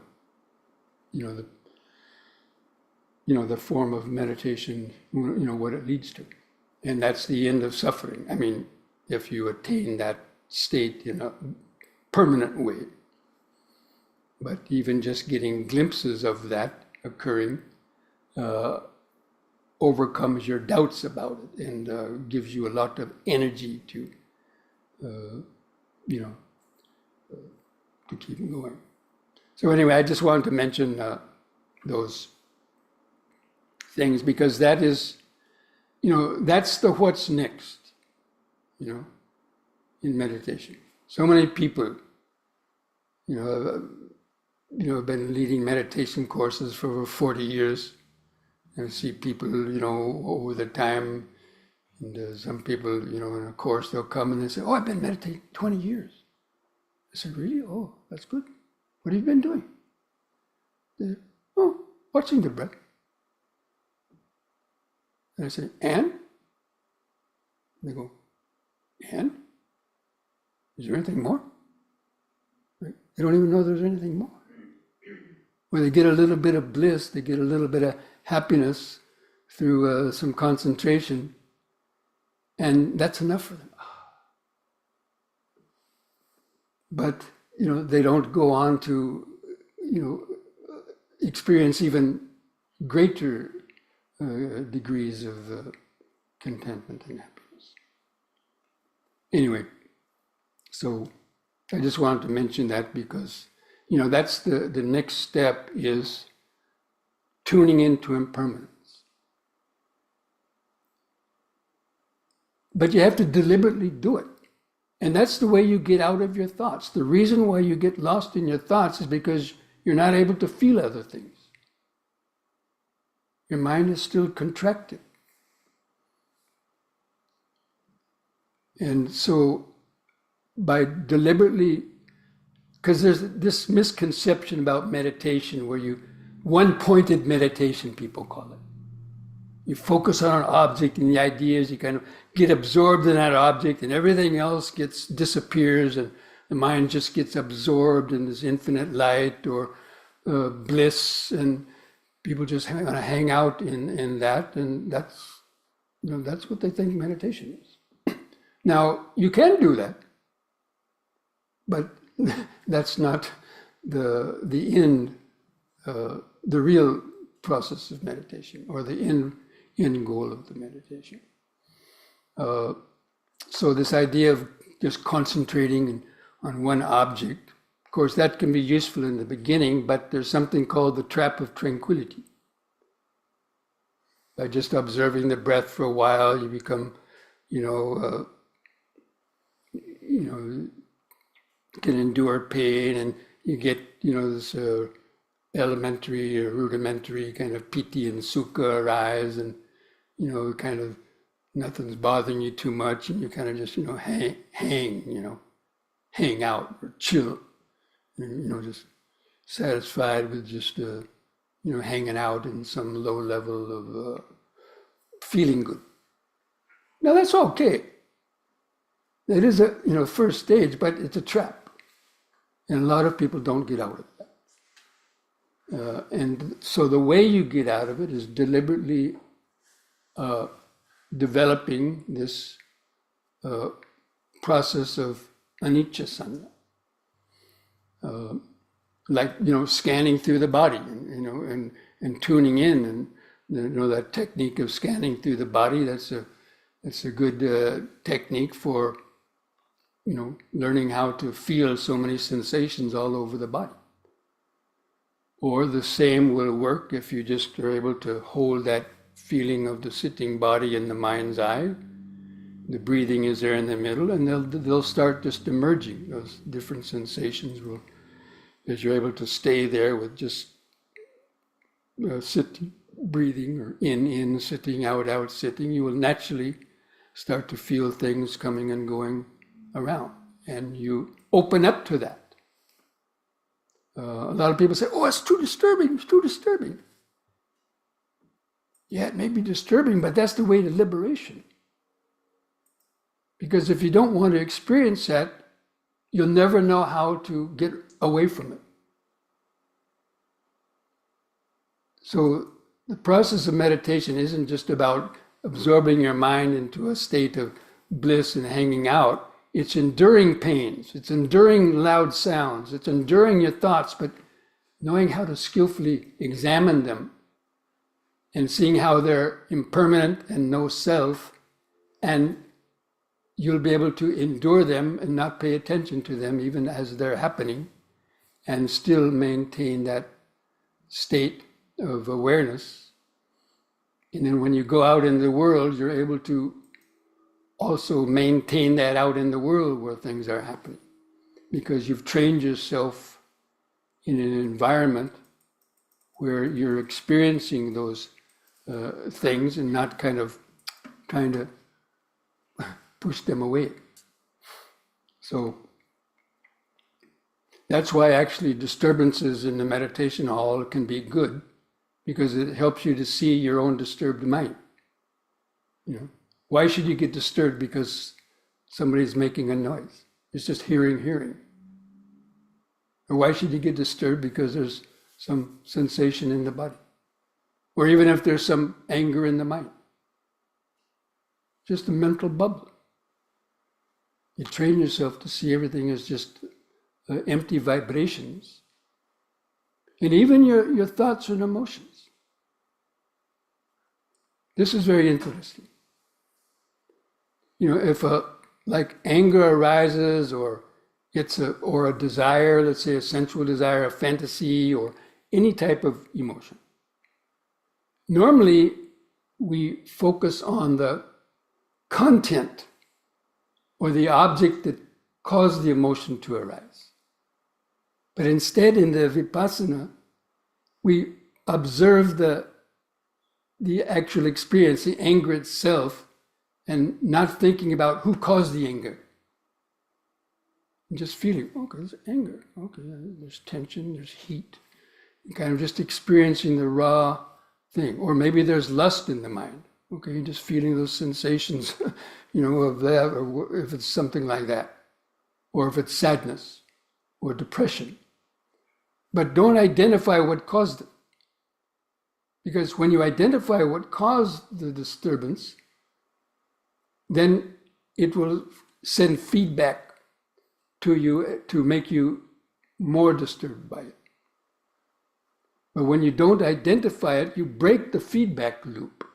the form of meditation, what it leads to. And that's the end of suffering. I mean, if you attain that state in a permanent way. But even just getting glimpses of that occurring overcomes your doubts about it, and gives you a lot of energy to to keep going. So anyway, I just wanted to mention those things because that is, that's the what's next, in meditation. So many people, have been leading meditation courses for over 40 years. I see people, over the time, and some people, in a course, they'll come and they say, "Oh, I've been meditating 20 years." I said, "Really? Oh, that's good. What have you been doing?" They say, "Oh, watching the breath." And I say, "And?" They go, "And? Is there anything more?" Right? They don't even know there's anything more. When they get a little bit of bliss, they get a little bit of happiness through some concentration, and that's enough for them. But, they don't go on to, experience even greater degrees of contentment and happiness. Anyway, so I just wanted to mention that because, that's the next step is tuning into impermanence. But you have to deliberately do it. And that's the way you get out of your thoughts. The reason why you get lost in your thoughts is because you're not able to feel other things. Your mind is still contracted. And so by deliberately, because there's this misconception about meditation where one-pointed meditation, people call it. You focus on an object and the idea is you kind of get absorbed in that object and everything else disappears and the mind just gets absorbed in this infinite light or bliss, and people just want to hang out in that, and that's what they think meditation is. Now, you can do that, but that's not the end, the real process of meditation, or the end goal of the meditation. So this idea of just concentrating on one object, of course, that can be useful in the beginning, but there's something called the trap of tranquility. By just observing the breath for a while, you become, can endure pain, and you get, this elementary or rudimentary kind of piti and sukha arise, and, kind of nothing's bothering you too much, and you kind of just, hang out or chill, and, just satisfied with just, hanging out in some low level of feeling good. Now that's okay. It is a, first stage, but it's a trap. And a lot of people don't get out of that. And so the way you get out of it is deliberately developing this process of anicca-sanya. Like, scanning through the body, and tuning in, and that technique of scanning through the body, that's a good technique for learning how to feel so many sensations all over the body. Or the same will work if you just are able to hold that feeling of the sitting body in the mind's eye. The breathing is there in the middle, and they'll start just emerging. Those different sensations will, as you're able to stay there with just sitting, breathing, or in, sitting, out, sitting, you will naturally start to feel things coming and going around, and you open up to that. A lot of people say, "Oh, it's too disturbing, it's too disturbing." Yeah, it may be disturbing, but that's the way to liberation. Because if you don't want to experience that, you'll never know how to get away from it. So the process of meditation isn't just about absorbing your mind into a state of bliss and hanging out. It's enduring pains, it's enduring loud sounds, it's enduring your thoughts, but knowing how to skillfully examine them and seeing how they're impermanent and no self, and you'll be able to endure them and not pay attention to them even as they're happening, and still maintain that state of awareness. And then when you go out in the world, you're able to also maintain that out in the world where things are happening, because you've trained yourself in an environment where you're experiencing those things and not kind of trying to push them away. So that's why actually disturbances in the meditation hall can be good, because it helps you to see your own disturbed mind. Why should you get disturbed because somebody's making a noise? It's just hearing. Or why should you get disturbed because there's some sensation in the body? Or even if there's some anger in the mind. Just a mental bubble. You train yourself to see everything as just empty vibrations. And even your thoughts and emotions. This is very interesting. If like anger arises, or or a desire, let's say a sensual desire, a fantasy, or any type of emotion. Normally, we focus on the content or the object that caused the emotion to arise. But instead, in the vipassana, we observe the actual experience, the anger itself, and not thinking about who caused the anger. And just feeling, okay, there's anger, okay, there's tension, there's heat. And kind of just experiencing the raw thing. Or maybe there's lust in the mind. Okay, just feeling those sensations, of that, or if it's something like that. Or if it's sadness or depression. But don't identify what caused it. Because when you identify what caused the disturbance, then it will send feedback to you to make you more disturbed by it. But when you don't identify it, you break the feedback loop.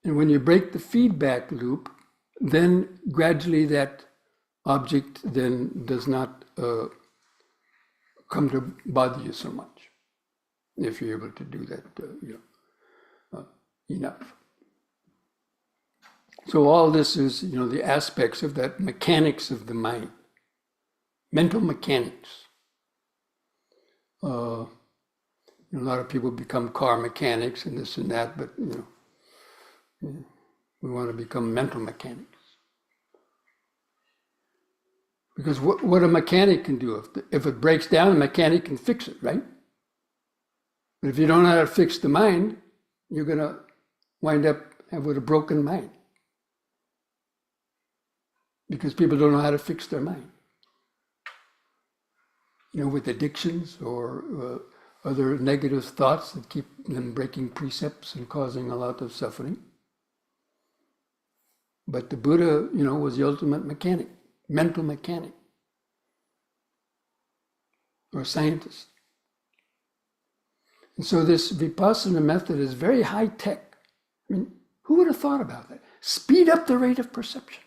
And when you break the feedback loop, then gradually that object then does not come to bother you so much, if you're able to do that enough. So all this is, the aspects of that mechanics of the mind, mental mechanics. A lot of people become car mechanics and this and that, but we want to become mental mechanics. Because what a mechanic can do, if it breaks down, a mechanic can fix it, right? But if you don't know how to fix the mind, you're going to wind up with a broken mind. Because people don't know how to fix their mind. With addictions or other negative thoughts that keep them breaking precepts and causing a lot of suffering. But the Buddha, was the ultimate mechanic, mental mechanic, or scientist. And so this vipassana method is very high tech. I mean, who would have thought about that? Speed up the rate of perception,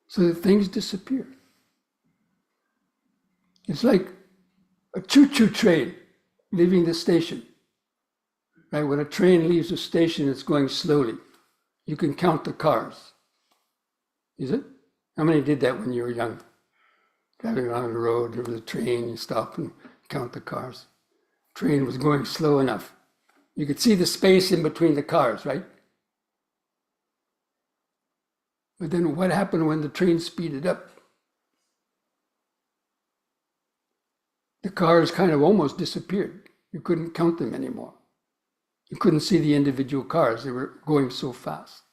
so that things disappear. It's like a choo-choo train leaving the station. Right? When a train leaves a station, it's going slowly. You can count the cars. Is it? How many did that when you were young? Driving along the road, there was a train, you stop and count the cars. Train was going slow enough. You could see the space in between the cars, right? But then what happened when the train speeded up? The cars kind of almost disappeared. You couldn't count them anymore. You couldn't see the individual cars. They were going so fast.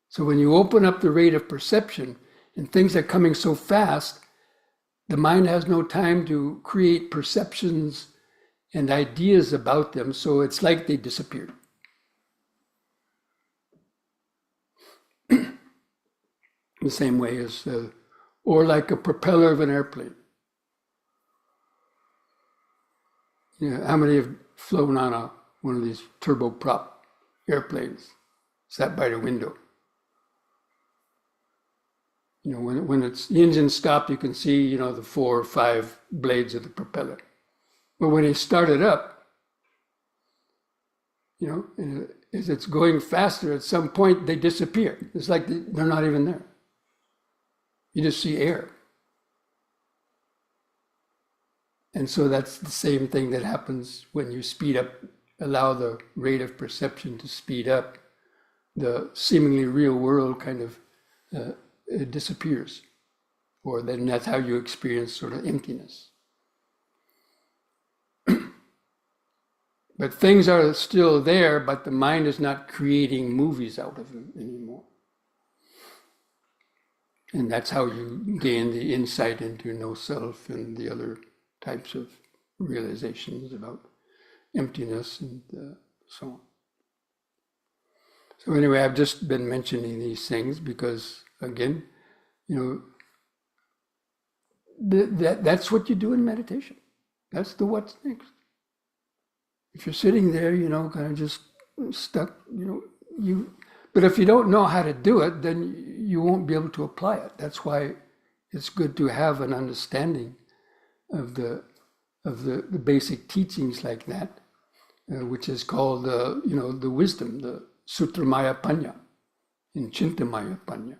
So when you open up the rate of perception and things are coming so fast, the mind has no time to create perceptions and ideas about them, so it's like they disappeared. The same way as, or like a propeller of an airplane. How many have flown on one of these turboprop airplanes, sat by the window. You know, when the engine stopped, you can see, you know, the 4 or 5 blades of the propeller. But when they started up, you know, and as it's going faster, at some point they disappear. It's like they're not even there. You just see air. And so that's the same thing that happens when you speed up, allow the rate of perception to speed up. The seemingly real world kind of it disappears. Or then that's how you experience sort of emptiness. But things are still there, but the mind is not creating movies out of them anymore. And that's how you gain the insight into no self and the other types of realizations about emptiness and so on. So anyway, I've just been mentioning these things because, again, you know, that's what you do in meditation. That's the what's next. If you're sitting there, you know, kind of just stuck, you know, but if you don't know how to do it, then you won't be able to apply it. That's why it's good to have an understanding of the basic teachings like that, which is called, you know, the wisdom, the Sutramaya Panya, and Chintamaya Panya.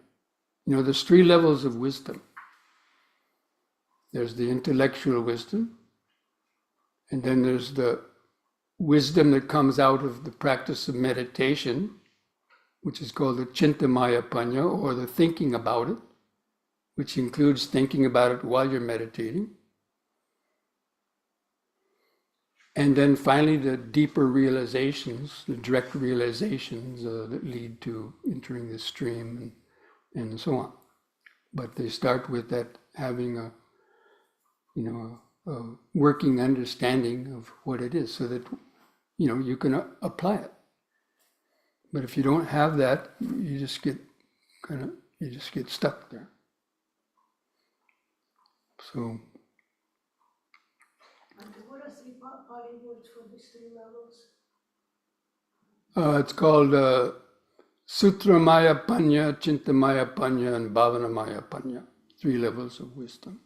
You know, there's 3 levels of wisdom. There's the intellectual wisdom, and then there's the wisdom that comes out of the practice of meditation, which is called the Chintamaya Panya, or the thinking about it, which includes thinking about it while you're meditating. And then finally, the deeper realizations, the direct realizations that lead to entering the stream and so on. But they start with that having a, you know, a working understanding of what it is, so that, you know, you can apply it. But if you don't have that, you just get stuck there. So. What is the Pali words for these 3 levels? It's called Sutramaya Panya, Chintamaya Panya, and Bhavanamaya Panya. 3 levels of wisdom.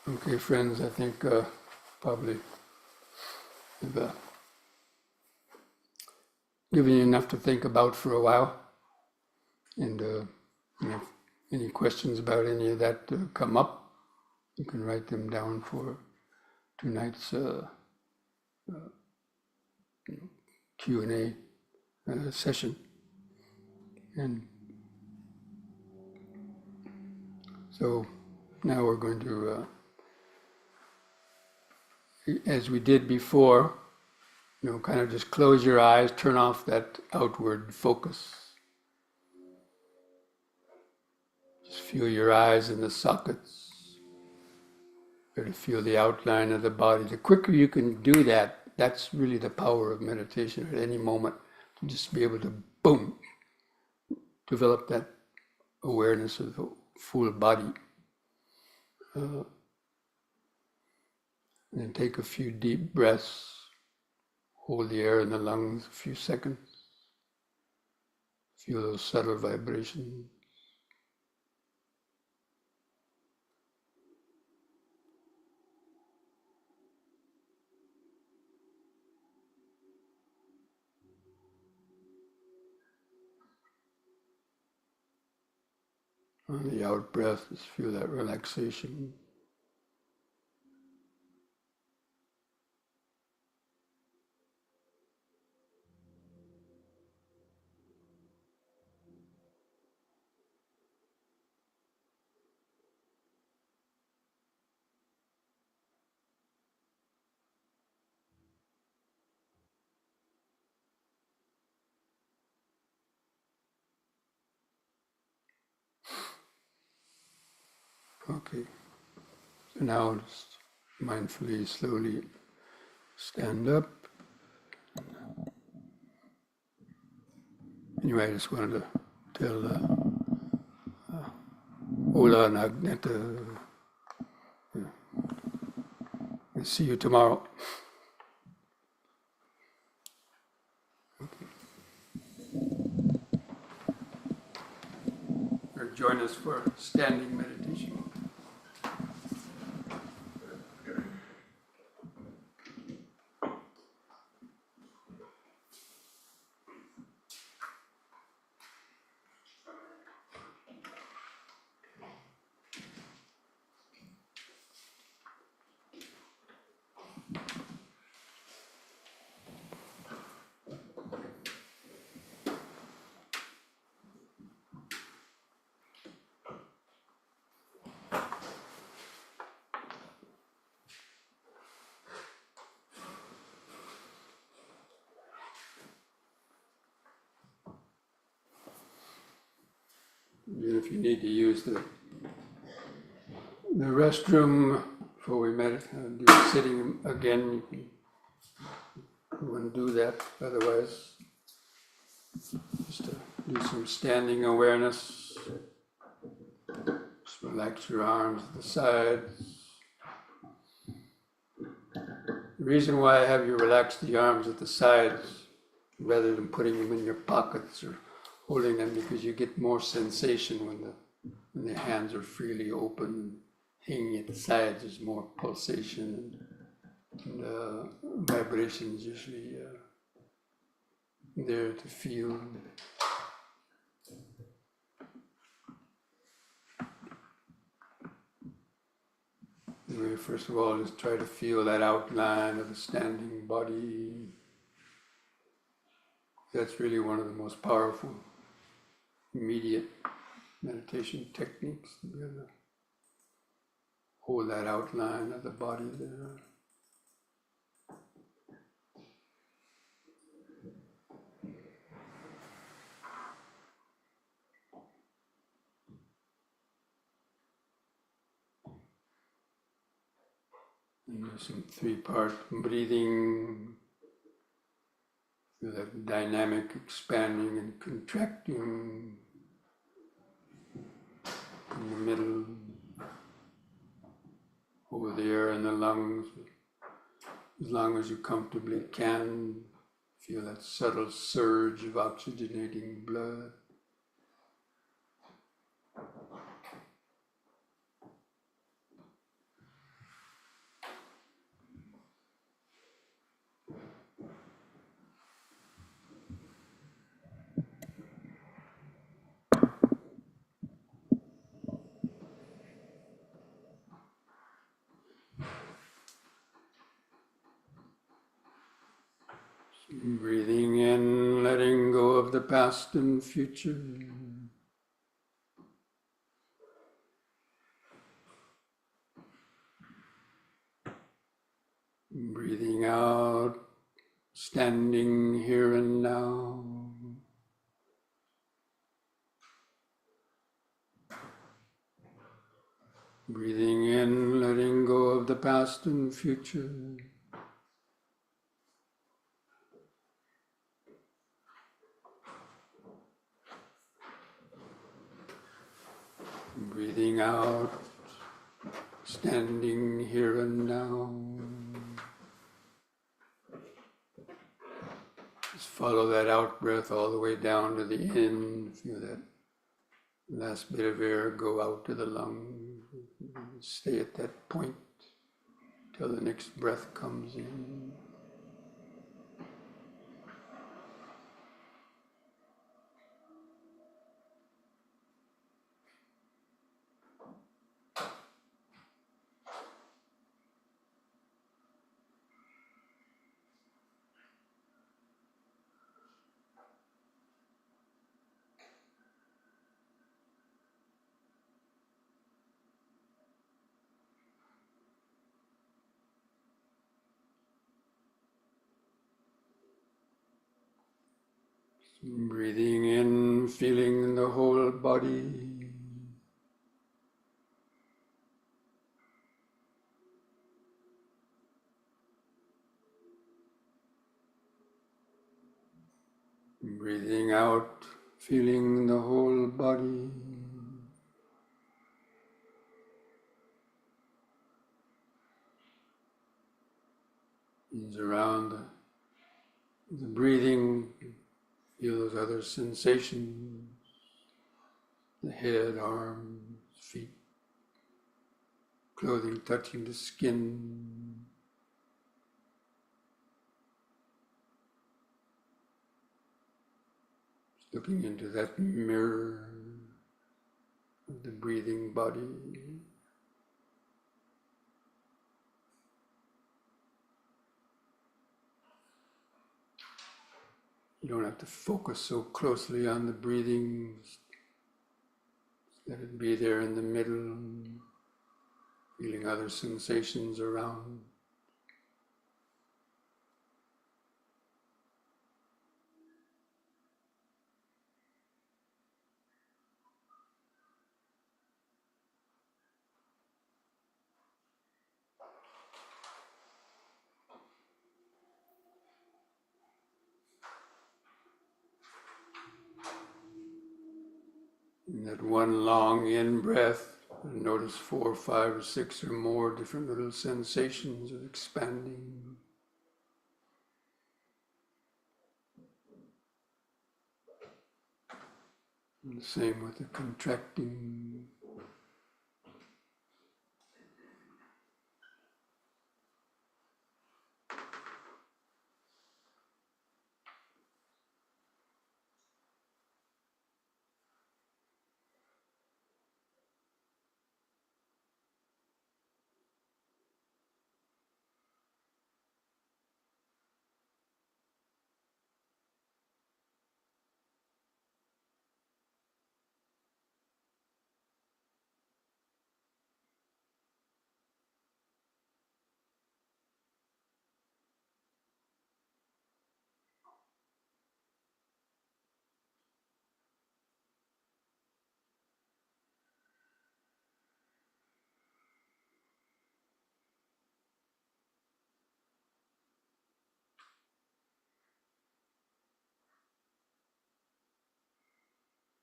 Okay, friends, I think probably have given you enough to think about for a while. And if any questions about any of that come up, you can write them down for tonight's Q&A session. And so now we're going to, as we did before, you know, kind of just close your eyes, turn off that outward focus. Just feel your eyes in the sockets. Try to feel the outline of the body. The quicker you can do that, that's really the power of meditation at any moment, to just be able to, boom, develop that awareness of the full body. And then take a few deep breaths, hold the air in the lungs a few seconds, feel those subtle vibrations. On the out breath, just feel that relaxation. Okay, so now just mindfully, slowly stand up. Anyway, I just wanted to tell Ola and Agneta, I'll see you tomorrow. Or join us for standing meditation. Even if you need to use the restroom before we do sitting again, you wouldn't do that. Otherwise, just to do some standing awareness. Just relax your arms at the sides. The reason why I have you relax the arms at the sides rather than putting them in your pockets or holding them, because you get more sensation when the hands are freely open, hanging at the sides. There's more pulsation and vibrations usually there to feel. Anyway, first of all, just try to feel that outline of the standing body. That's really one of the most powerful immediate meditation techniques, to be able to hold that outline of the body there. And there's some three-part breathing, feel that dynamic expanding and contracting in the middle. Hold the air in the lungs as long as you comfortably can. Feel that subtle surge of oxygenating blood. Breathing in, letting go of the past and future. Breathing out, standing here and now. Breathing in, letting go of the past and future. Breathing out, standing here and now. Just follow that out breath all the way down to the end. Feel that last bit of air go out to the lungs. Stay at that point till the next breath comes in. Breathing in, feeling the whole body. Breathing out, feeling the whole body. Means around the breathing, feel those other sensations, the head, arms, feet, clothing touching the skin. Just looking into that mirror of the breathing body. You don't have to focus so closely on the breathing. Just let it be there in the middle, feeling other sensations around. In that one long in-breath, notice 4, 5, or 6 or more different little sensations of expanding. And the same with the contracting.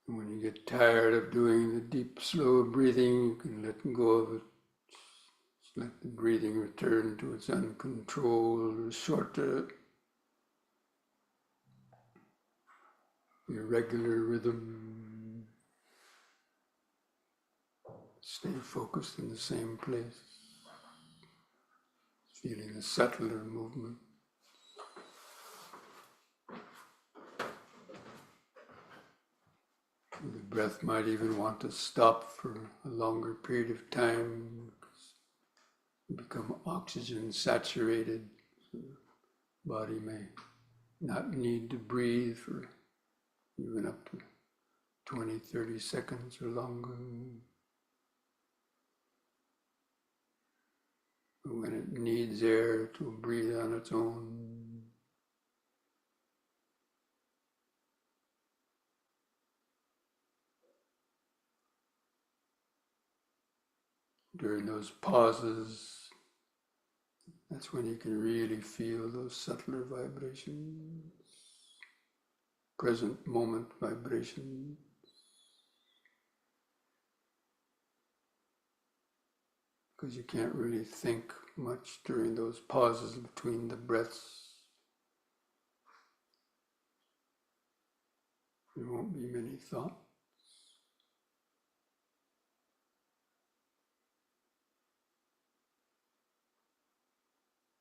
And when you get tired of doing the deep, slow breathing, you can let go of it. Just let the breathing return to its uncontrolled, shorter, irregular rhythm. Stay focused in the same place, feeling a subtler movement. The breath might even want to stop for a longer period of time, become oxygen saturated, so the body may not need to breathe for even up to 20, 30 seconds or longer. But when it needs air, it will breathe on its own. During those pauses, that's when you can really feel those subtler vibrations, present moment vibrations. Because you can't really think much during those pauses between the breaths. There won't be many thoughts.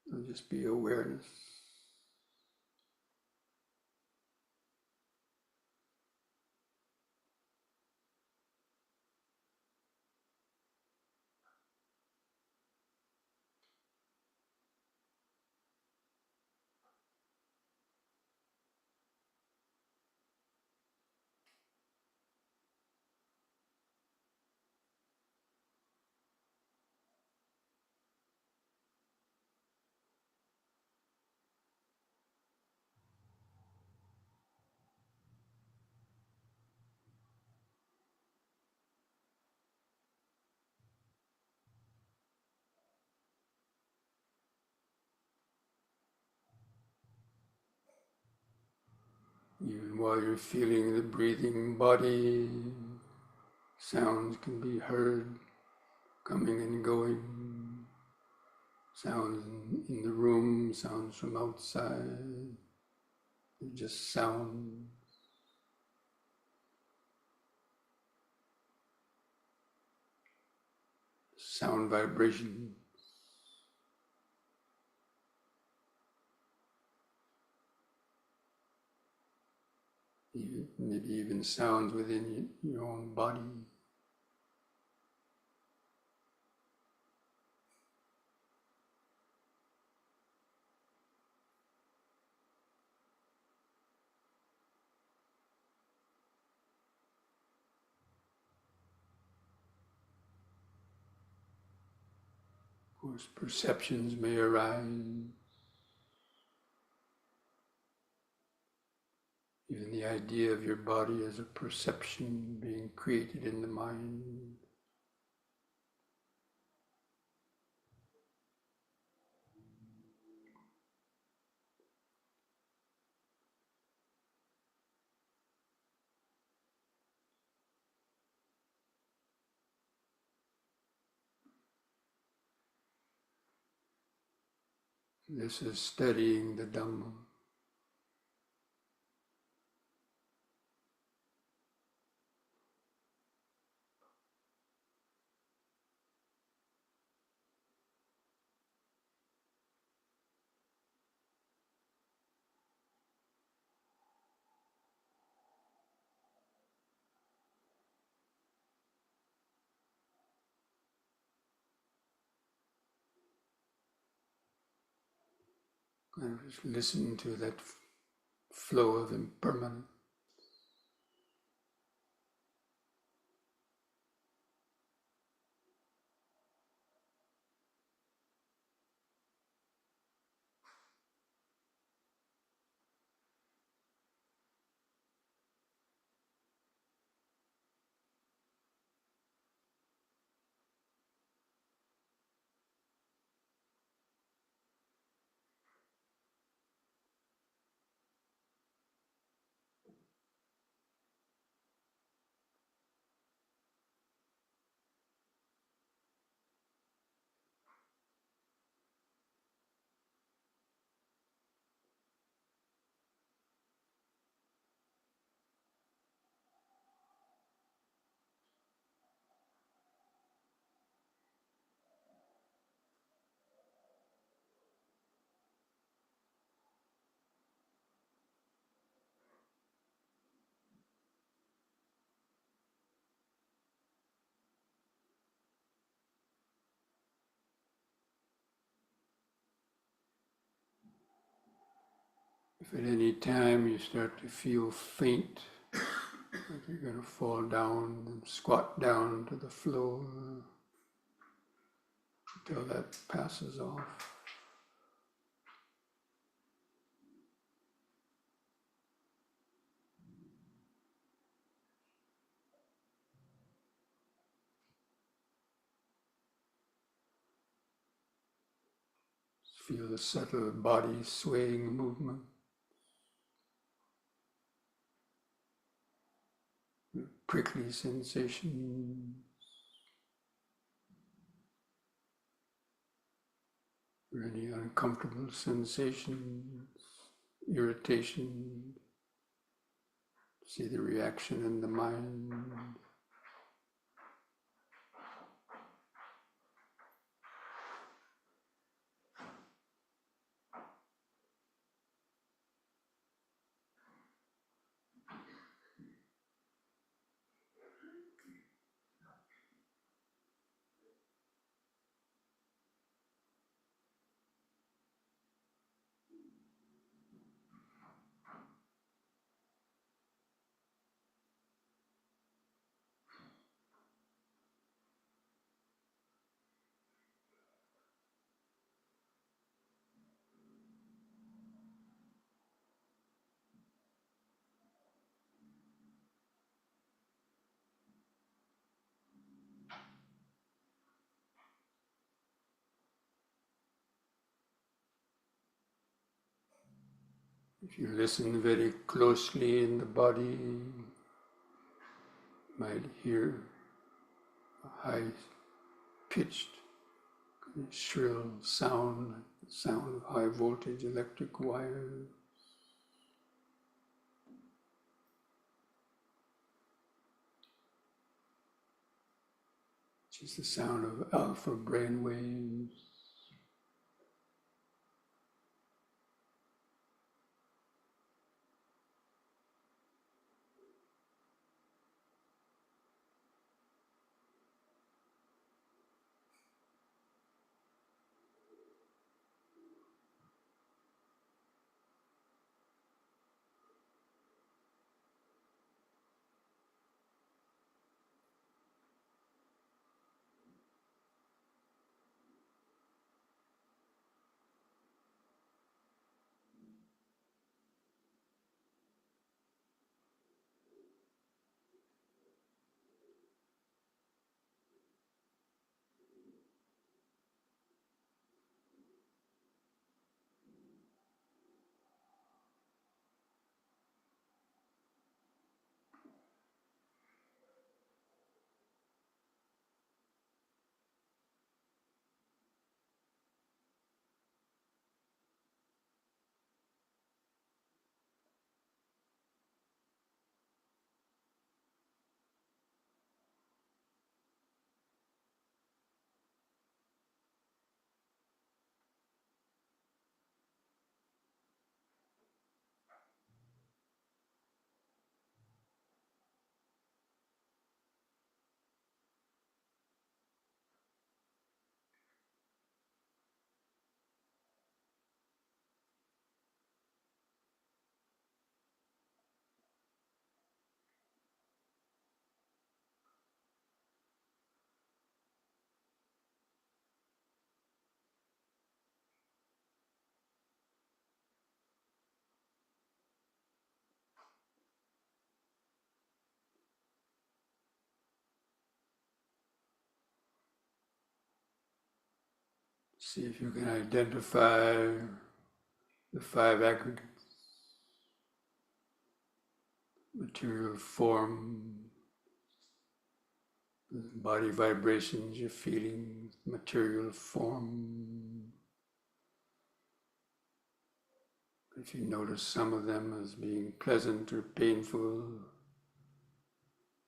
There'll just be awareness. Even while you're feeling the breathing body, sounds can be heard coming and going. sounds in the room, sounds from outside, just sound. Sound vibration. Maybe even sounds within your own body. Of course, perceptions may arise. Even the idea of your body as a perception being created in the mind. This is studying the Dhamma. And just listen to that flow of impermanence. If at any time you start to feel faint, like you're going to fall down, then squat down to the floor until that passes off. Feel the subtle body swaying movement. Prickly sensations. Or any uncomfortable sensations, irritation. See the reaction in the mind. If you listen very closely in the body, you might hear a high-pitched shrill sound, the sound of high voltage electric wires. Which is the sound of alpha brain waves. See if you can identify the five aggregates: material form, the body vibrations, your feelings, material form. If you notice some of them as being pleasant or painful,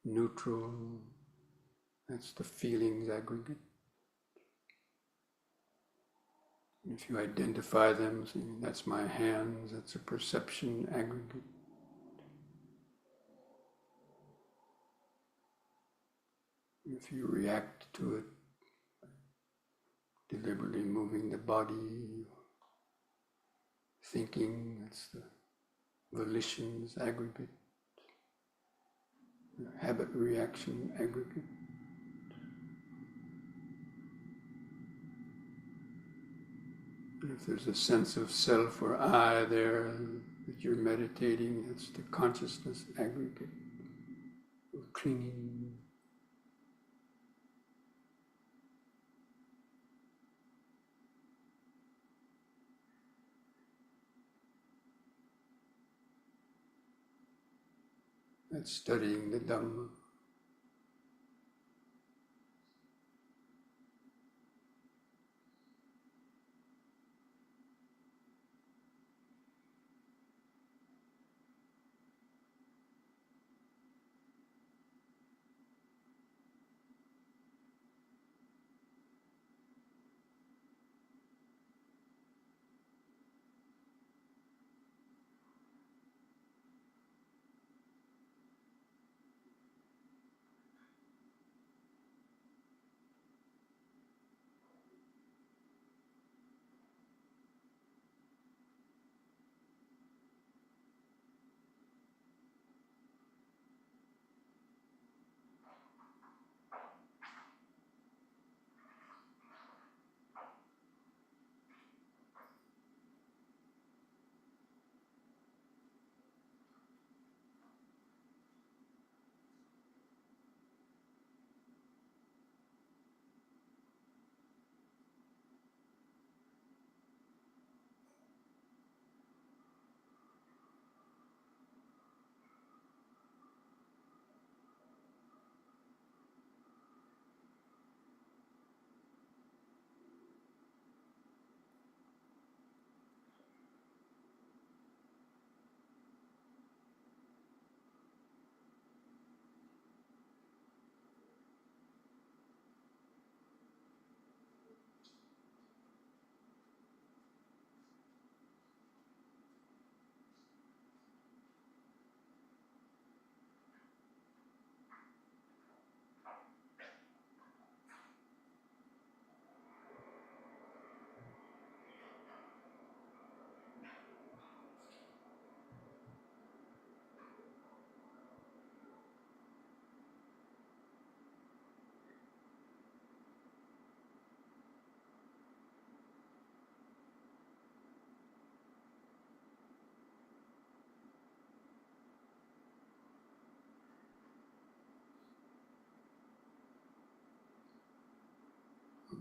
neutral, that's the feelings aggregate. If you identify them, saying, that's my hands, that's a perception aggregate. If you react to it, deliberately moving the body, thinking, that's the volitions aggregate, the habit reaction aggregate. And if there's a sense of self or I there that you're meditating, it's the consciousness aggregate, or clinging. That's studying the Dhamma.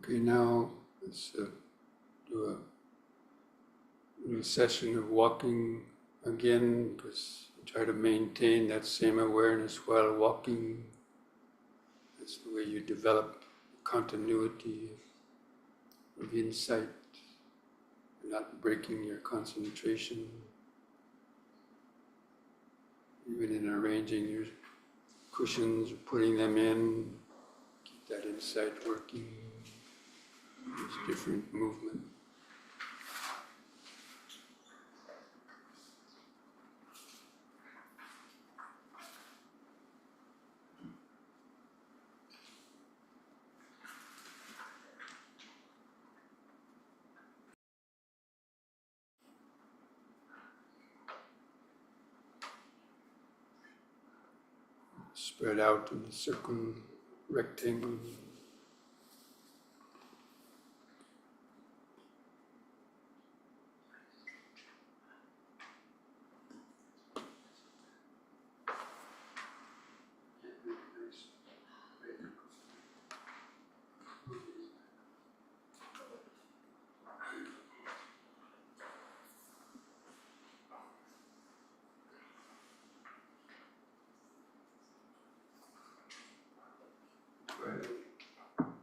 Okay, now let's do a session of walking again, because try to maintain that same awareness while walking. That's the way you develop continuity of insight, not breaking your concentration. Even in arranging your cushions, putting them in, keep that insight working. There's different movement. Spread out in a circle, rectangle.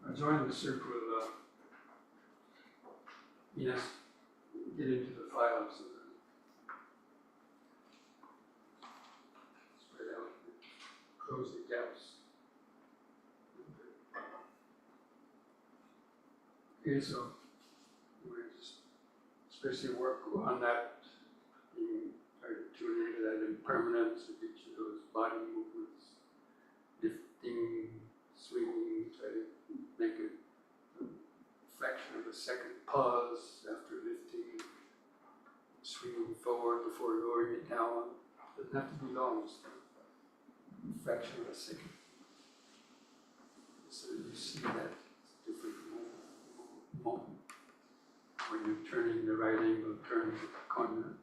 I joined the circle, yes, get into the files and spread out, close the gaps. Okay, so we just especially work on that, try to tune into that impermanence of each of those body movements, lifting, swinging, try to make a fraction of a second pause after lifting, swinging forward before lowering it down. It doesn't have to be long, just a fraction of a second. So you see that different moment. When you're turning the right angle, turn to the corner.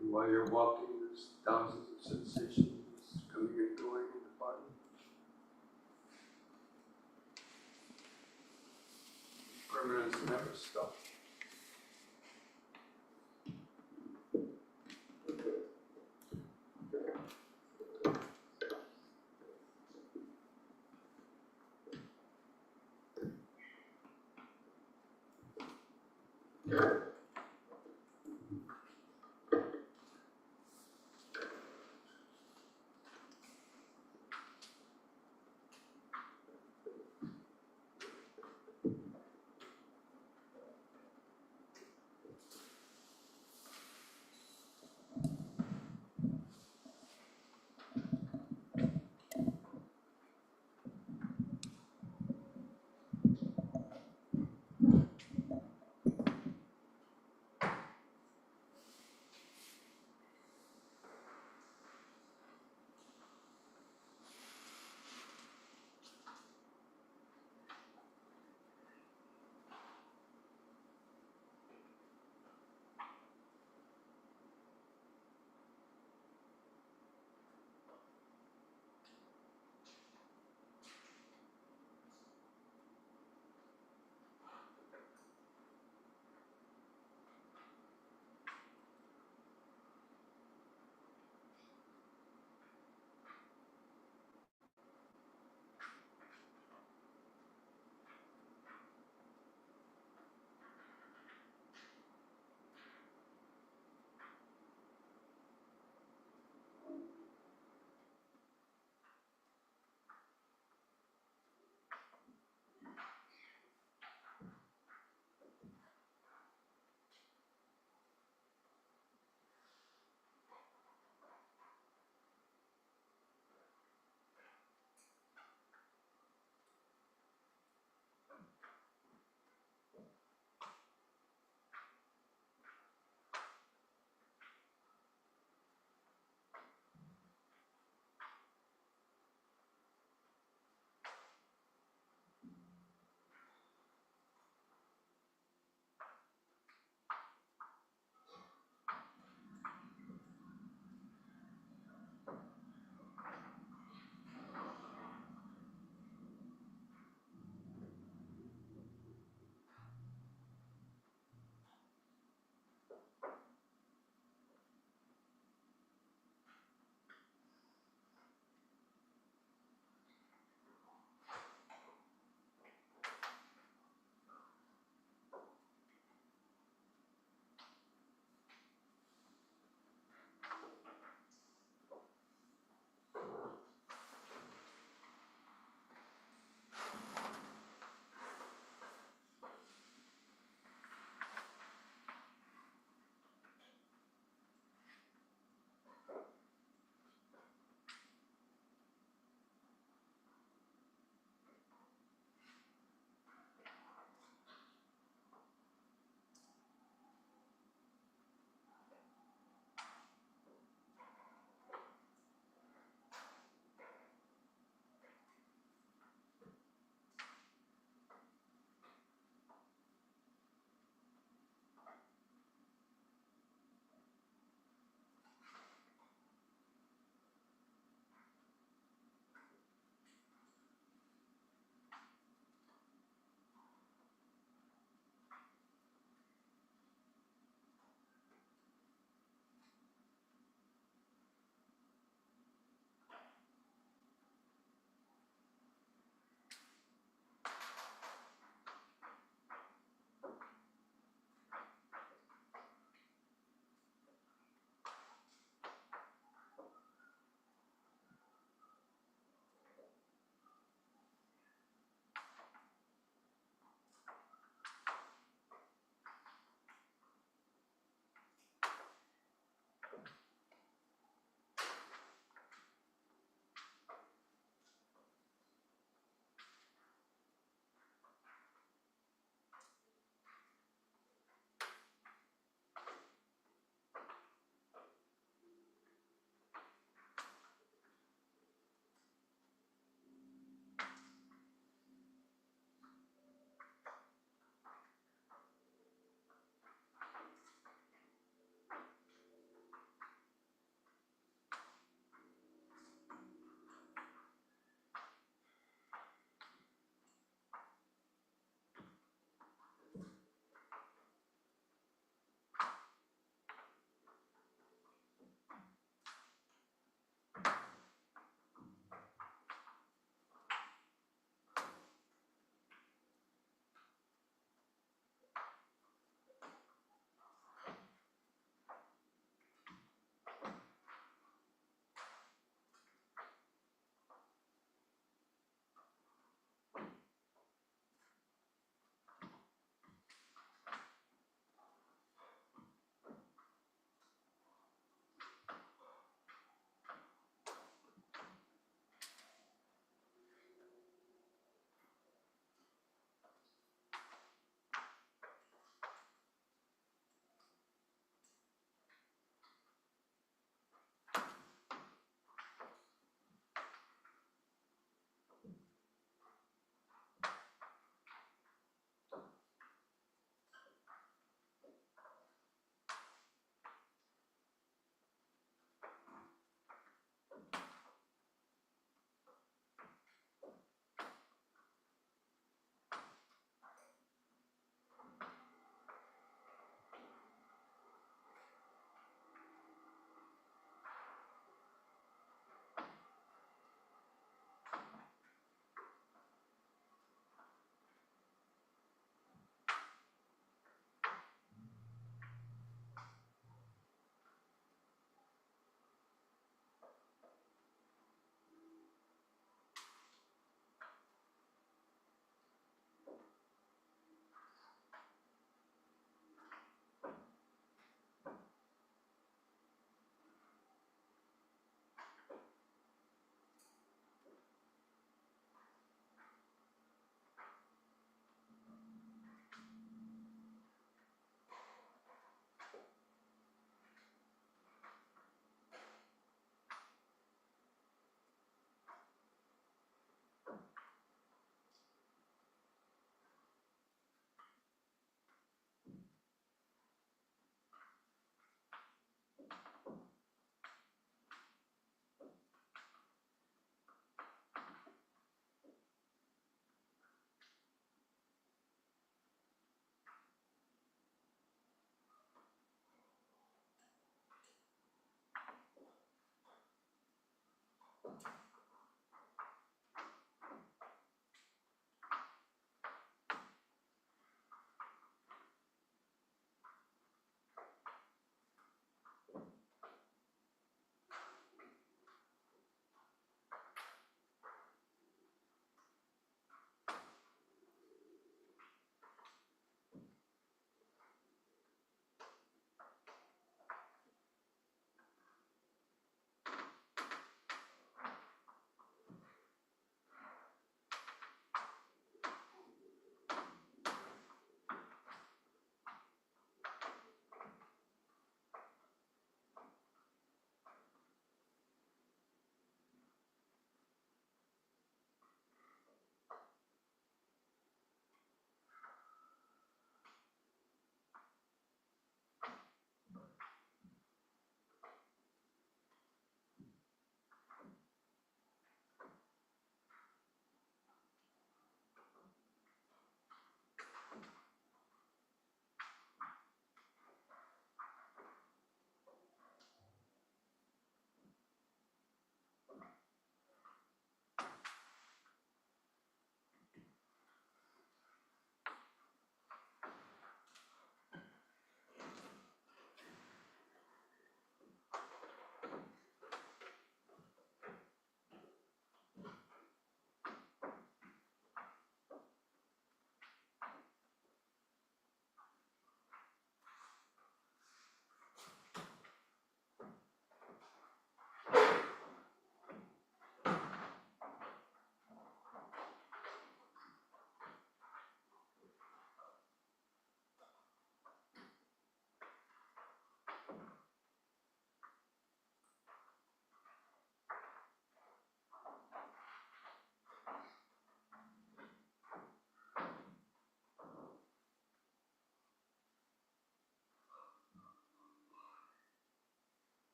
And while you're walking, there's thousands of sensations coming and going in the body. Permanence never stops.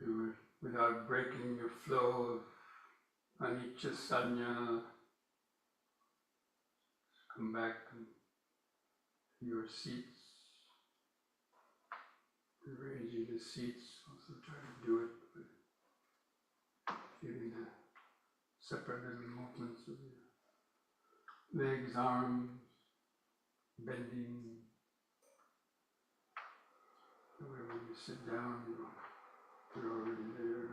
Do it without breaking your flow of anicca sanya. Come back to your seats. Arranging the seats, also try to do it with feeling the separate little movements of your legs, arms, bending. Whenever you sit down, you're already there.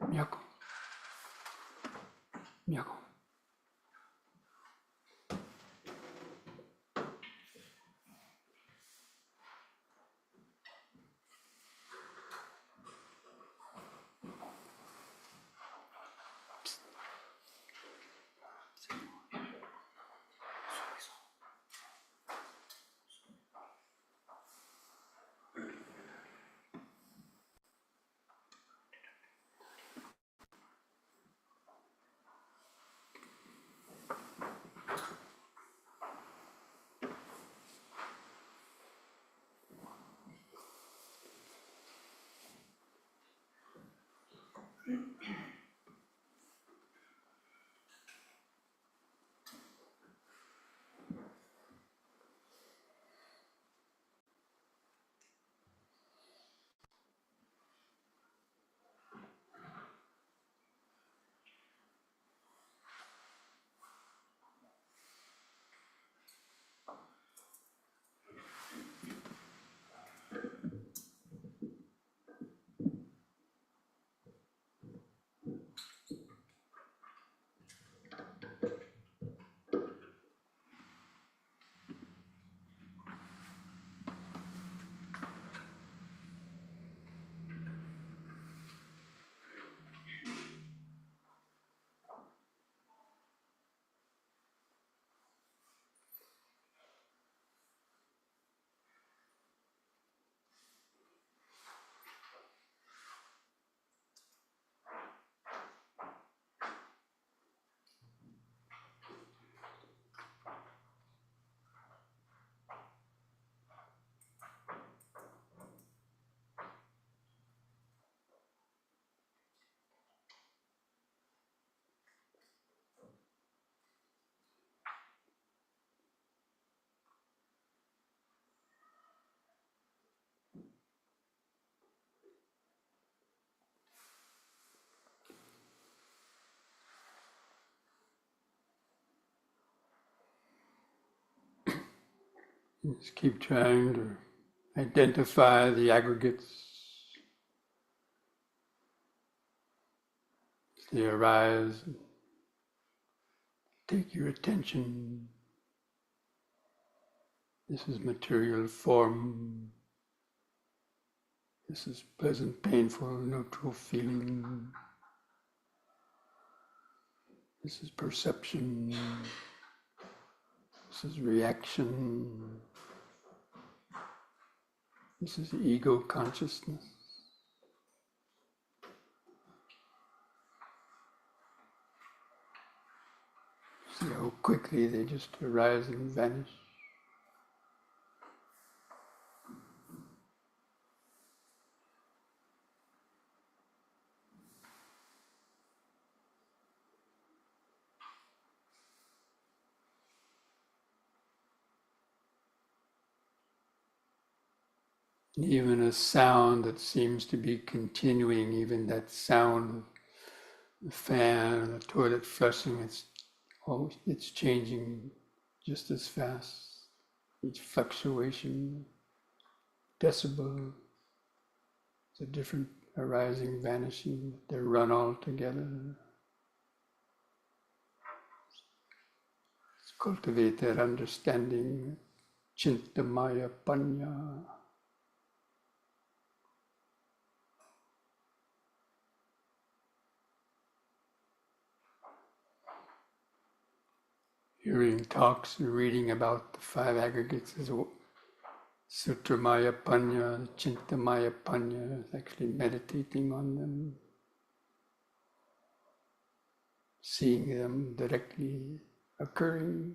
Miyako. Miyako. Just keep trying to identify the aggregates as they arise. take your attention. This is material form. This is pleasant, painful, neutral feeling. This is perception. This is reaction. This is ego consciousness. See how quickly they just arise and vanish. Even a sound that seems to be continuing, even that sound of the fan, the toilet flushing, it's changing just as fast. Each fluctuation, decibel, it's a different arising, vanishing. They run all together. Let's cultivate that understanding, Chintamaya Panya. Hearing talks and reading about the five aggregates is Sutramaya Panya, Chintamaya Panya, is actually meditating on them, seeing them directly occurring.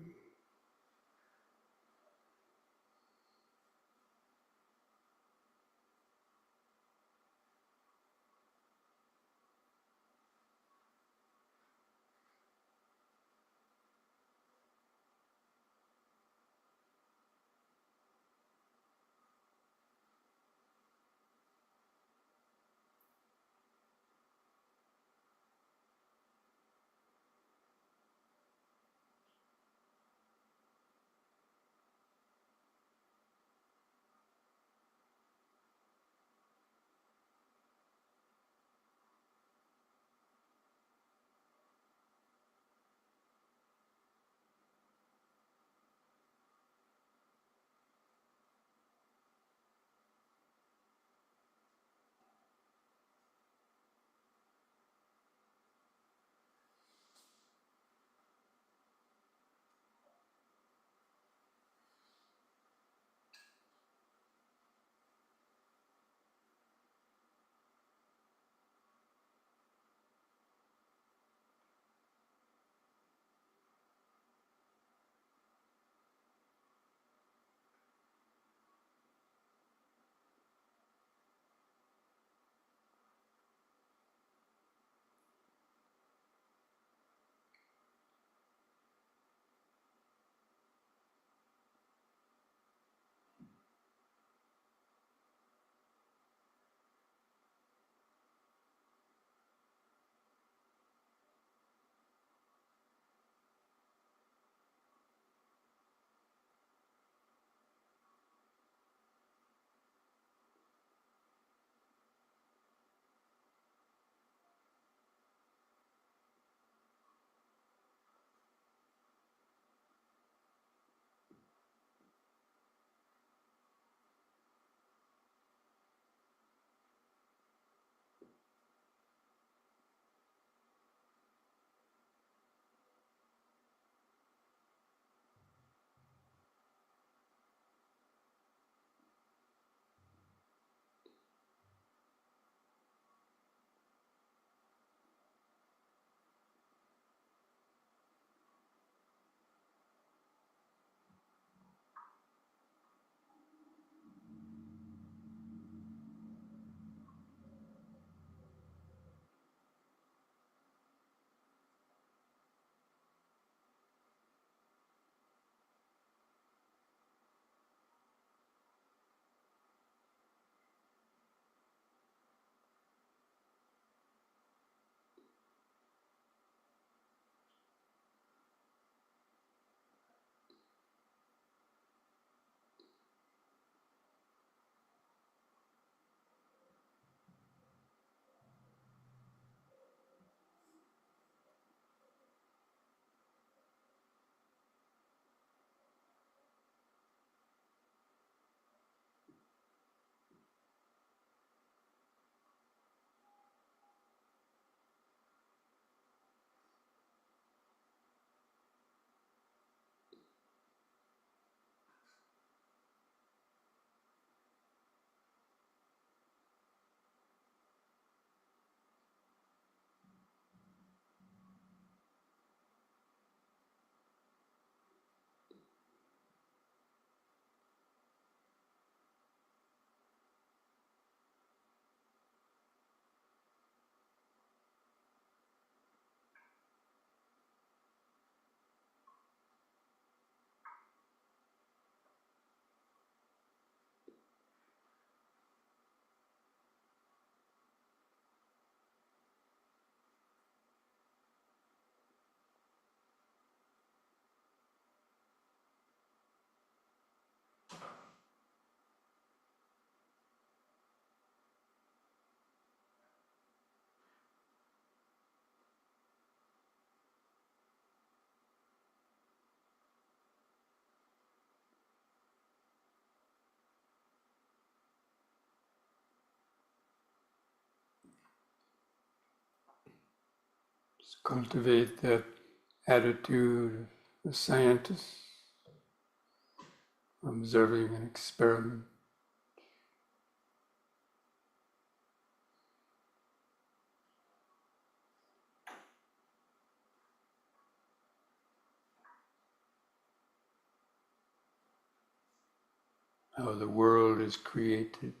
cultivate that attitude of a scientist observing an experiment. How the world is created.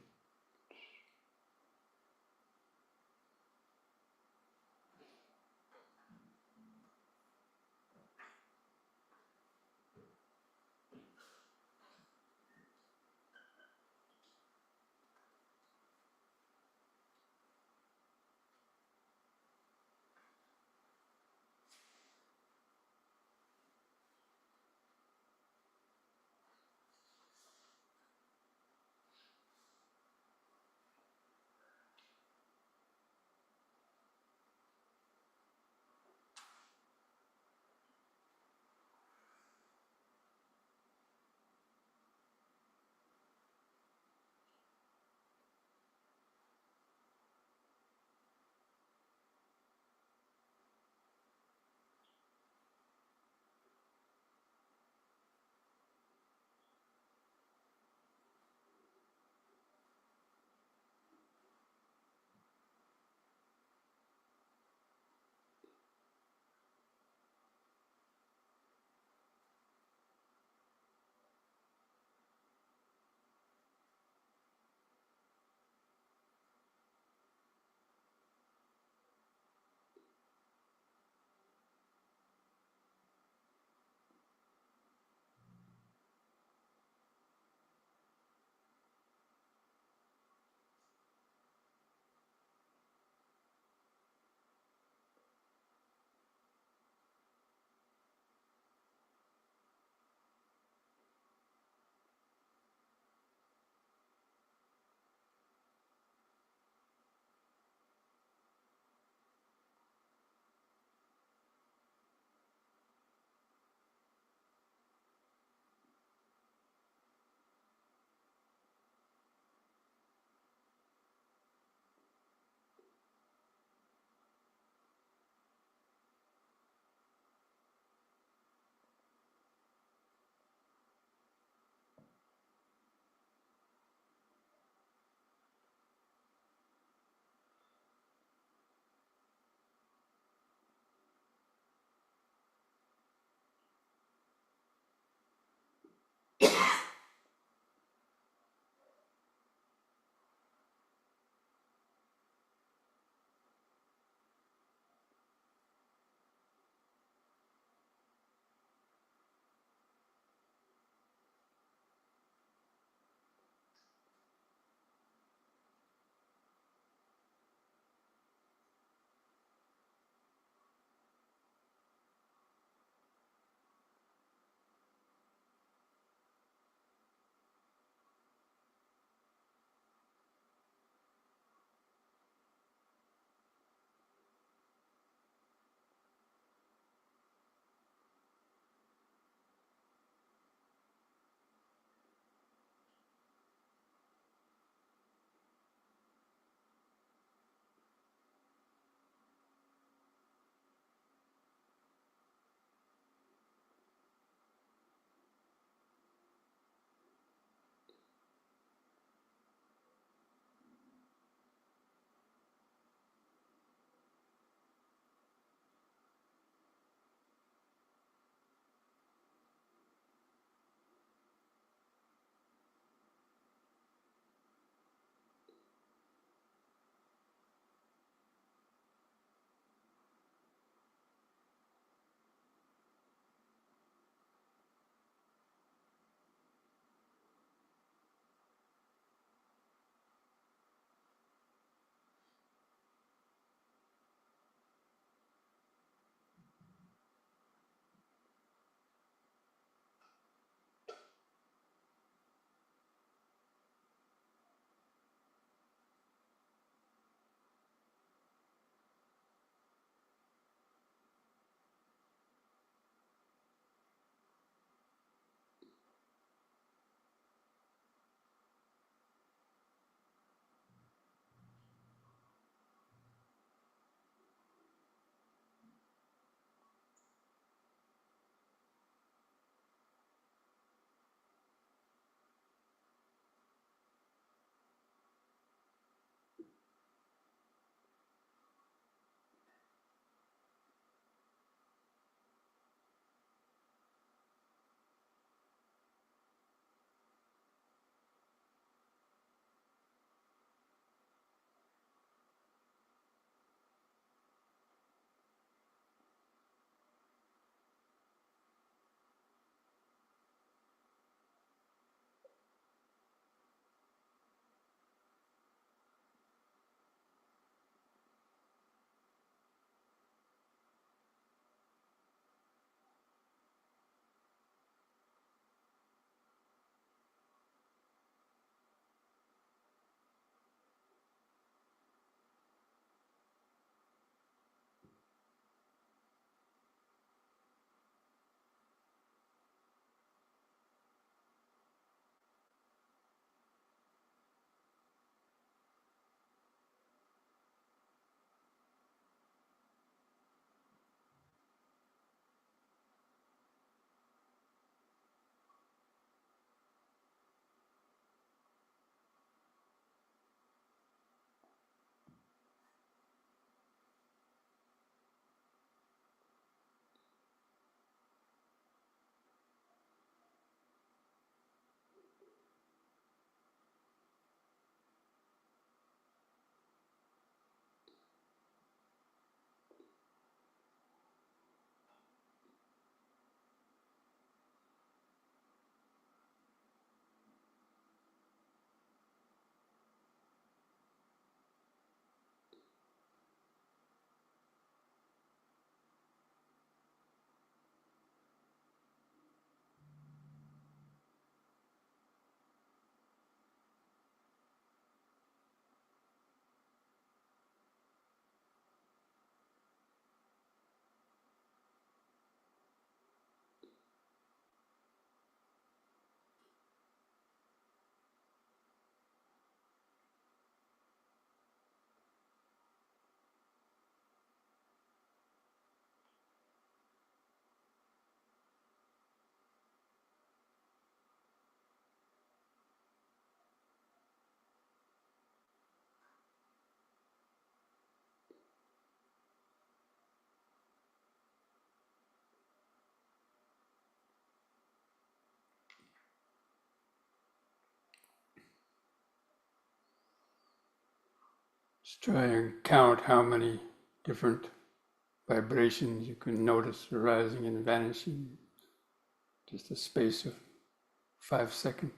Just try and count how many different vibrations you can notice arising and vanishing. Just a space of 5 seconds.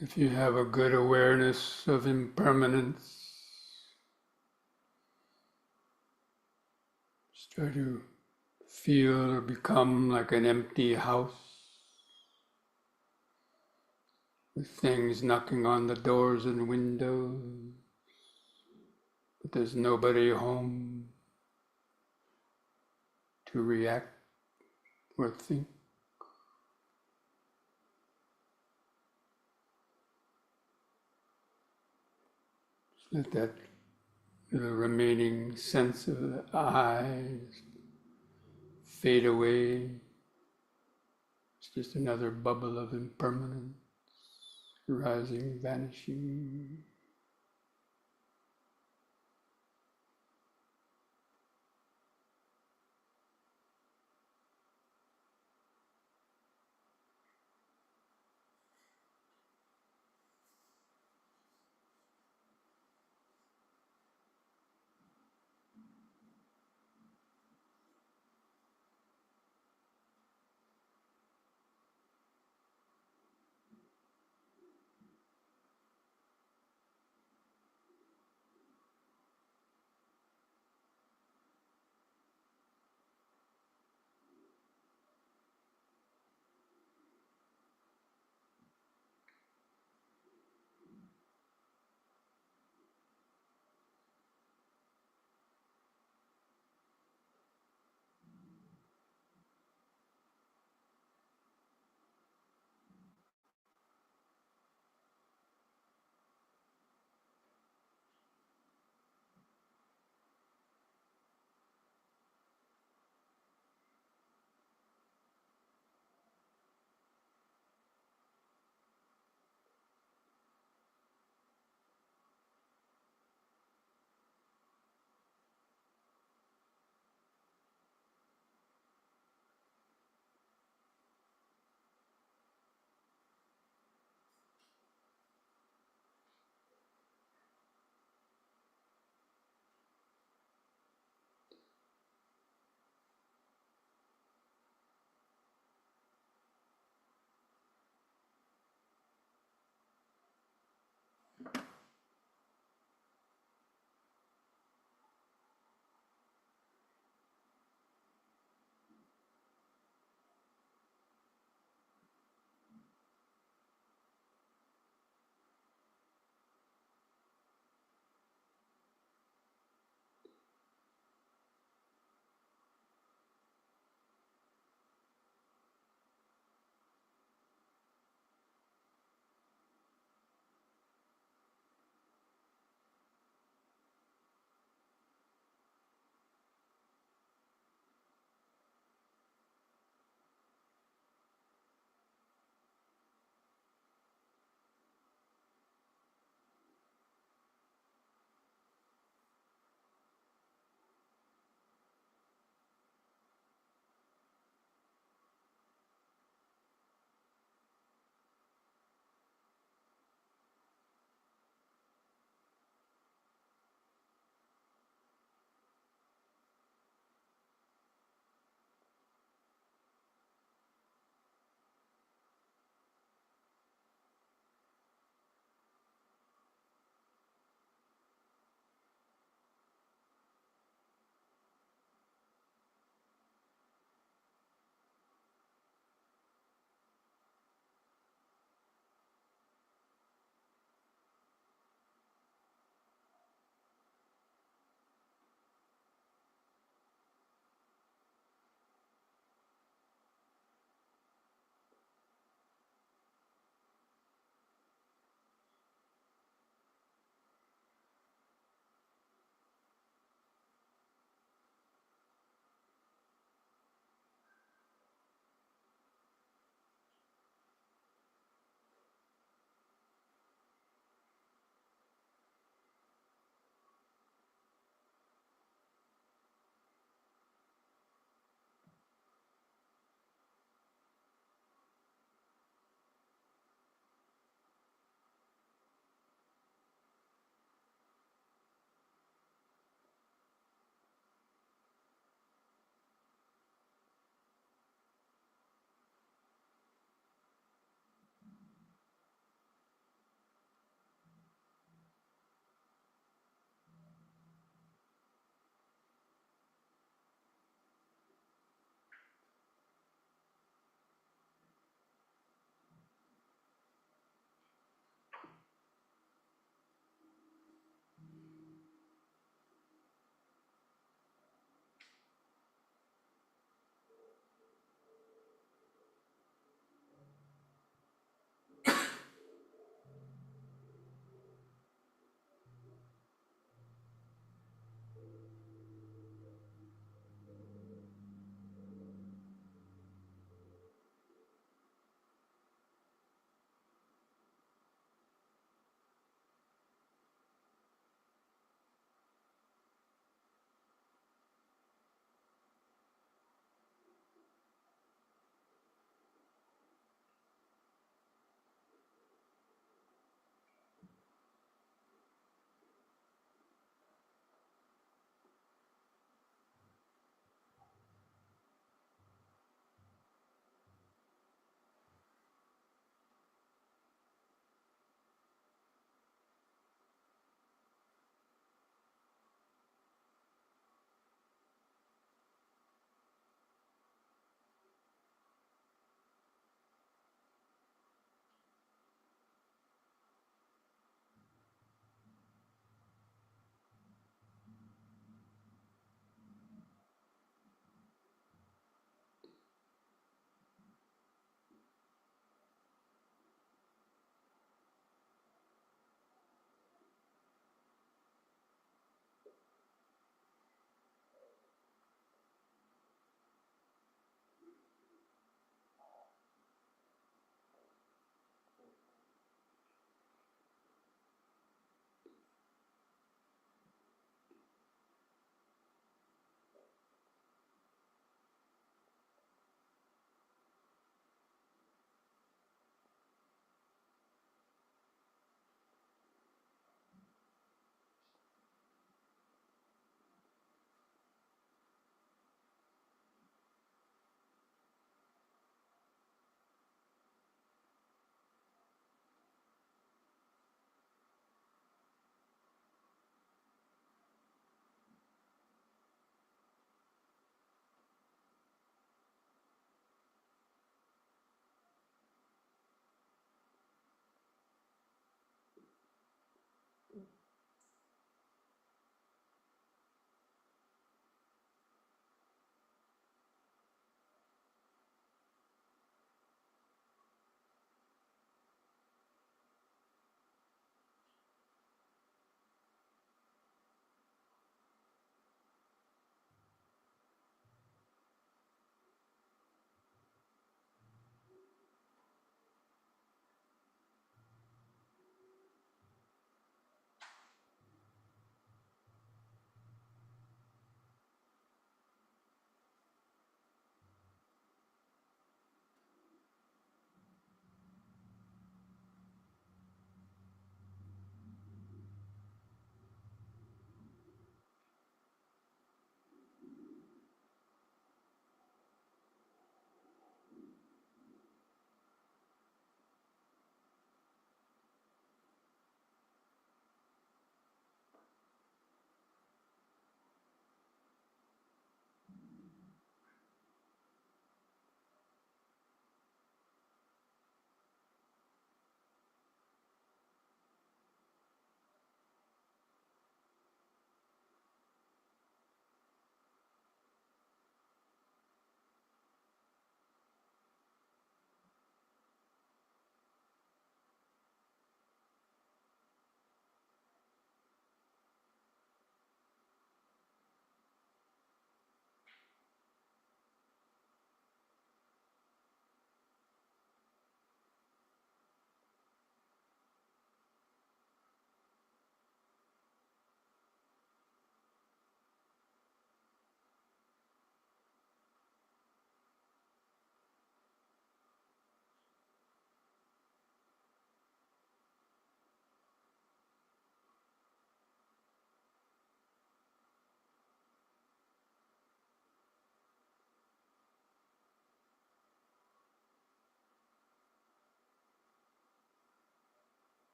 If you have a good awareness of impermanence, try to feel or become like an empty house with things knocking on the doors and windows, but there's nobody home to react or think. Let that little remaining sense of the eyes fade away. It's just another bubble of impermanence, rising, vanishing.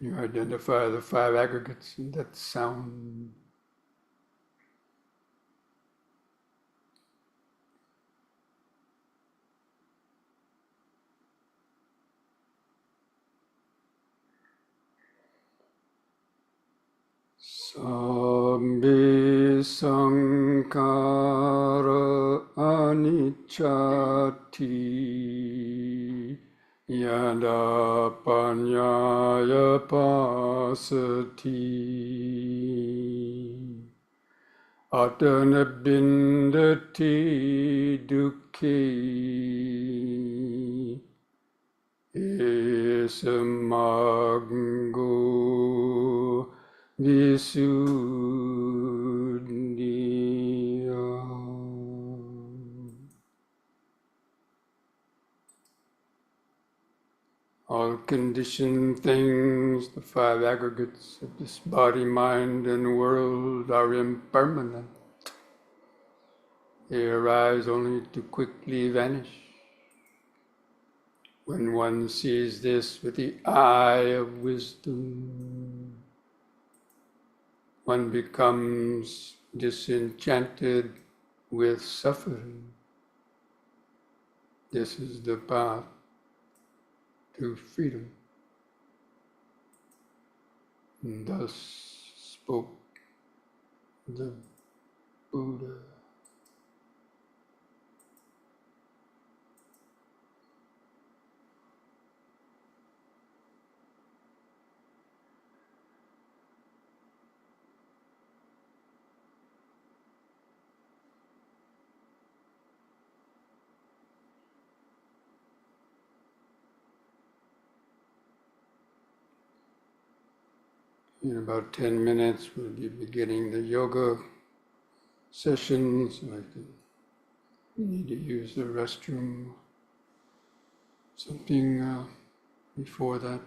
You identify the five aggregates in that sound. Sabbe sankhara anicchati yada panyaya pasati atana bindati dukhi esamaggo visuddhiya. All conditioned things, the five aggregates of this body, mind, and world are impermanent. They arise only to quickly vanish. When one sees this with the eye of wisdom, one becomes disenchanted with suffering. This is the path to freedom. And thus spoke the Buddha. In about 10 minutes, we'll be beginning the yoga session, so I need to use the restroom. Something before that.